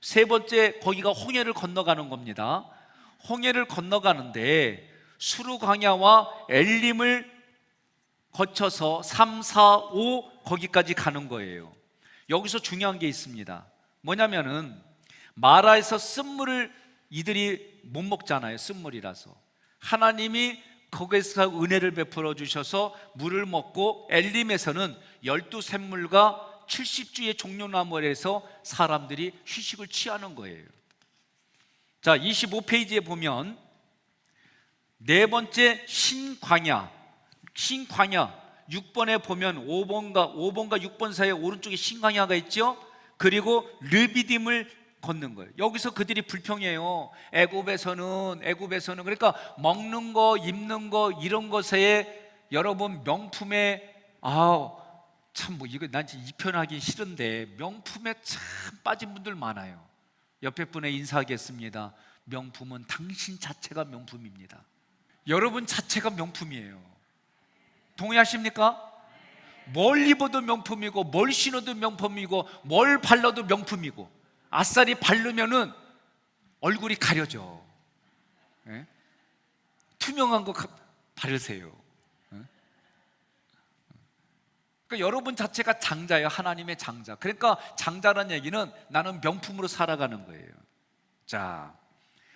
세 번째, 거기가 홍해를 건너가는 겁니다. 홍해를 건너가는데 수르 광야와 엘림을 거쳐서 3, 4, 5 거기까지 가는 거예요. 여기서 중요한 게 있습니다. 뭐냐면은 마라에서 쓴물을 이들이 못 먹잖아요. 쓴물이라서. 하나님이 거기에서 은혜를 베풀어 주셔서 물을 먹고, 엘림에서는 12샘물과 70주의 종려나무에서 사람들이 휴식을 취하는 거예요. 자, 25페이지에 보면 네 번째 신광야 6번에 보면 5번과 6번 사이에 오른쪽에 신광야가 있죠. 그리고 르비딤을 걷는 거예요. 여기서 그들이 불평해요. 애굽에서는 그러니까 먹는 거, 입는 거 이런 것에 여러분 명품에 참 뭐 이거 난 진짜 이 표현하기 싫은데 명품에 참 빠진 분들 많아요. 옆에 분에 인사하겠습니다. 명품은 당신 자체가 명품입니다. 여러분 자체가 명품이에요. 동의하십니까? 뭘 입어도 명품이고, 뭘 신어도 명품이고, 뭘 발라도 명품이고, 아싸리 바르면은 얼굴이 가려져. 예? 투명한 거 바르세요. 예? 그러니까 여러분 자체가 장자예요. 하나님의 장자. 그러니까 장자라는 얘기는 나는 명품으로 살아가는 거예요. 자,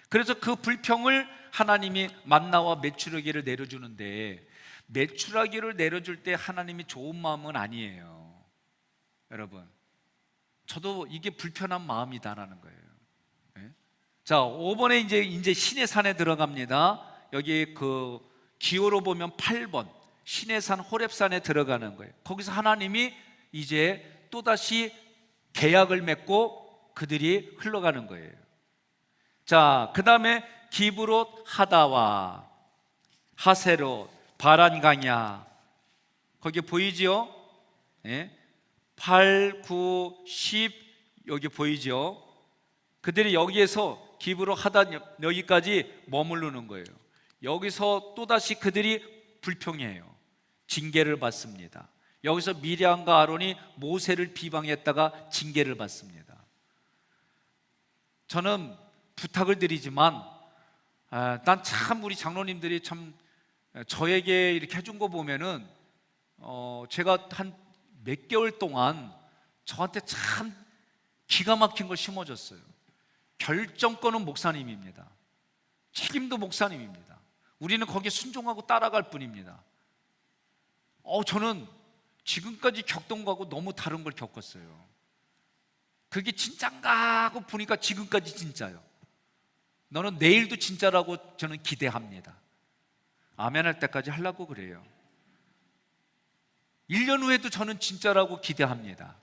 그래서 그 불평을 하나님이 만나와 메추라기를 내려주는데, 메추라기를 내려줄 때 하나님이 좋은 마음은 아니에요. 여러분, 저도 이게 불편한 마음이다라는 거예요. 네? 자, 5번에 이제 신의 산에 들어갑니다. 여기 그 기호로 보면 8번 신의 산 호렙산에 들어가는 거예요. 거기서 하나님이 이제 또다시 계약을 맺고 그들이 흘러가는 거예요. 자, 그 다음에 기브롯 하다와 하세롯 바란강야, 거기 보이지요? 네? 8, 9, 10 여기 보이죠? 그들이 여기에서 기브롯 하다 여기까지 머무르는 거예요. 여기서 또다시 그들이 불평해요. 징계를 받습니다. 여기서 미리암과 아론이 모세를 비방했다가 징계를 받습니다. 저는 부탁을 드리지만 난 참 우리 장로님들이 참 저에게 이렇게 해준 거 보면은 제가 한 몇 개월 동안 저한테 참 기가 막힌 걸 심어줬어요. 결정권은 목사님입니다. 책임도 목사님입니다. 우리는 거기에 순종하고 따라갈 뿐입니다. 저는 지금까지 겪던 거하고 너무 다른 걸 겪었어요. 그게 진짠가 하고 보니까 지금까지 진짜요. 너는 내일도 진짜라고 저는 기대합니다. 아멘 할 때까지 하려고 그래요. 1년 후에도 저는 진짜라고 기대합니다.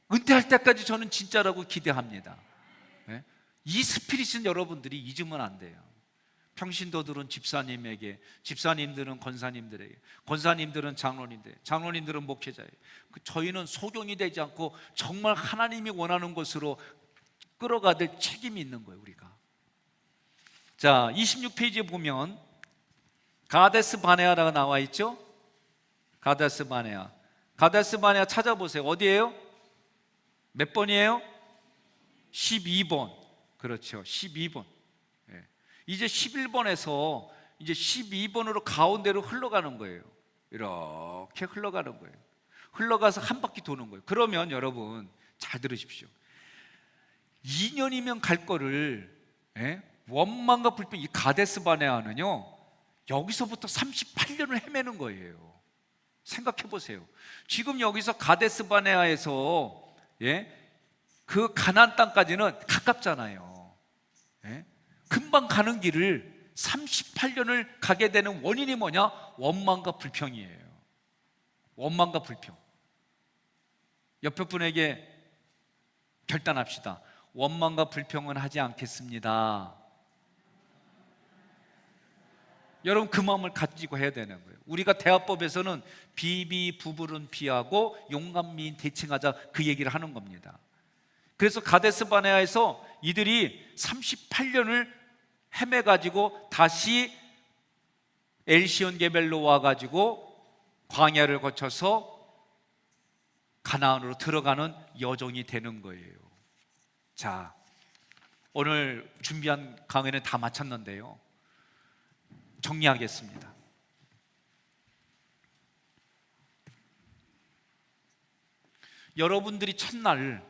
은퇴할 때까지 저는 진짜라고 기대합니다. 네? 이 스피릿은 여러분들이 잊으면 안 돼요. 평신도들은 집사님에게, 집사님들은 권사님들에게, 권사님들은 장로님들에게, 장로님들은 목회자에게, 저희는 소경이 되지 않고 정말 하나님이 원하는 것으로 끌어가야 될 책임이 있는 거예요, 우리가. 자, 26페이지에 보면 가데스 바네아라가 나와 있죠? 가데스 바네아. 가데스 바네아 찾아보세요. 어디예요? 몇 번이에요? 12번. 그렇죠. 12번. 네. 이제 11번에서 이제 12번으로 가운데로 흘러가는 거예요. 이렇게 흘러가는 거예요. 흘러가서 한 바퀴 도는 거예요. 그러면 여러분 잘 들으십시오. 2년이면 갈 거를 원망과 불평, 이 가데스 바네아는요 여기서부터 38년을 헤매는 거예요. 생각해 보세요. 지금 여기서 가데스 바네아에서 그 가나안 땅까지는 가깝잖아요. 금방 가는 길을 38년을 가게 되는 원인이 뭐냐? 원망과 불평이에요. 원망과 불평. 옆에 분에게 결단합시다. 원망과 불평은 하지 않겠습니다. 여러분 그 마음을 가지고 해야 되는 거예요. 우리가 대화법에서는 비비 부불은 피하고 용감미인 대칭하자, 그 얘기를 하는 겁니다. 그래서 가데스 바네아에서 이들이 38년을 헤매가지고 다시 엘시온 게벨로 와가지고 광야를 거쳐서 가나안으로 들어가는 여정이 되는 거예요. 자, 오늘 준비한 강의는 다 마쳤는데요, 정리하겠습니다. 여러분들이 첫날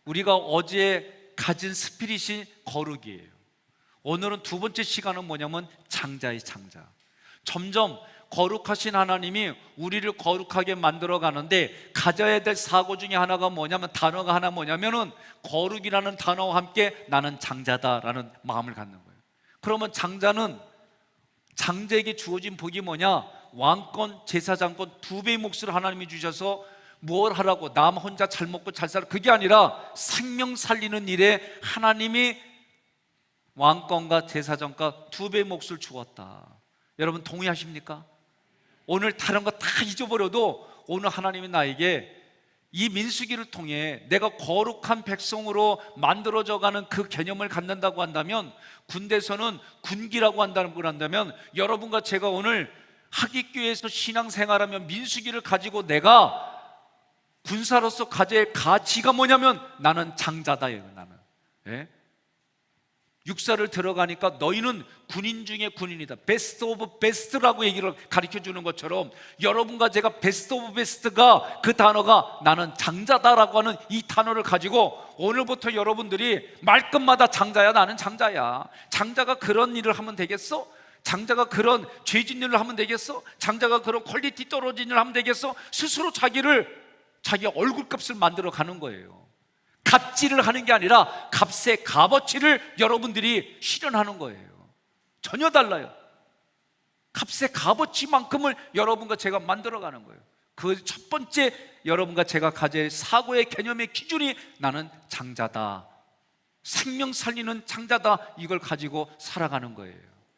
우리가 어제 가진 스피릿이 거룩이에요. 오늘은 두 번째 시간은 뭐냐면 장자의 장자. 점점 거룩하신 하나님이 우리를 거룩하게 만들어 가는데 가져야 될 사고 중에 하나가 뭐냐면, 단어가 하나 뭐냐면은 거룩이라는 단어와 함께 나는 장자다라는 마음을 갖는 거예요. 그러면 장자는, 장자에게 주어진 복이 뭐냐? 왕권, 제사장권 2배의 몫을 하나님이 주셔서 뭘 하라고, 남 혼자 잘 먹고 잘 살아, 그게 아니라 생명 살리는 일에 하나님이 왕권과 제사장과 2배의 몫을 주었다. 여러분 동의하십니까? 오늘 다른 거 다 잊어버려도 오늘 하나님이 나에게 이 민수기를 통해 내가 거룩한 백성으로 만들어져가는 그 개념을 갖는다고 한다면, 군대에서는 군기라고 한다면, 여러분과 제가 오늘 하깃교회에서 신앙생활하면 민수기를 가지고 내가 군사로서 가져야 할 가치가 뭐냐면 나는 장자다예요. 나는, 예? 육사를 들어가니까 너희는 군인 중에 군인이다, 베스트 오브 베스트라고 얘기를 가르쳐 주는 것처럼, 여러분과 제가 베스트 오브 베스트가, 그 단어가 나는 장자다라고 하는 이 단어를 가지고 오늘부터 여러분들이 말끝마다 장자야, 나는 장자야. 장자가 그런 일을 하면 되겠어? 장자가 그런 죄진 일을 하면 되겠어? 장자가 그런 퀄리티 떨어진 일을 하면 되겠어? 스스로 자기 얼굴값을 만들어 가는 거예요. 갑질을 하는 게 아니라 값의 값어치를 여러분들이 실현하는 거예요. 전혀 달라요. 값의 값어치만큼을 여러분과 제가 만들어가는 거예요. 그 첫 번째 여러분과 제가 가져야 할 사고의 개념의 기준이 나는 장자다, 생명 살리는 장자다, 이걸 가지고 살아가는 거예요.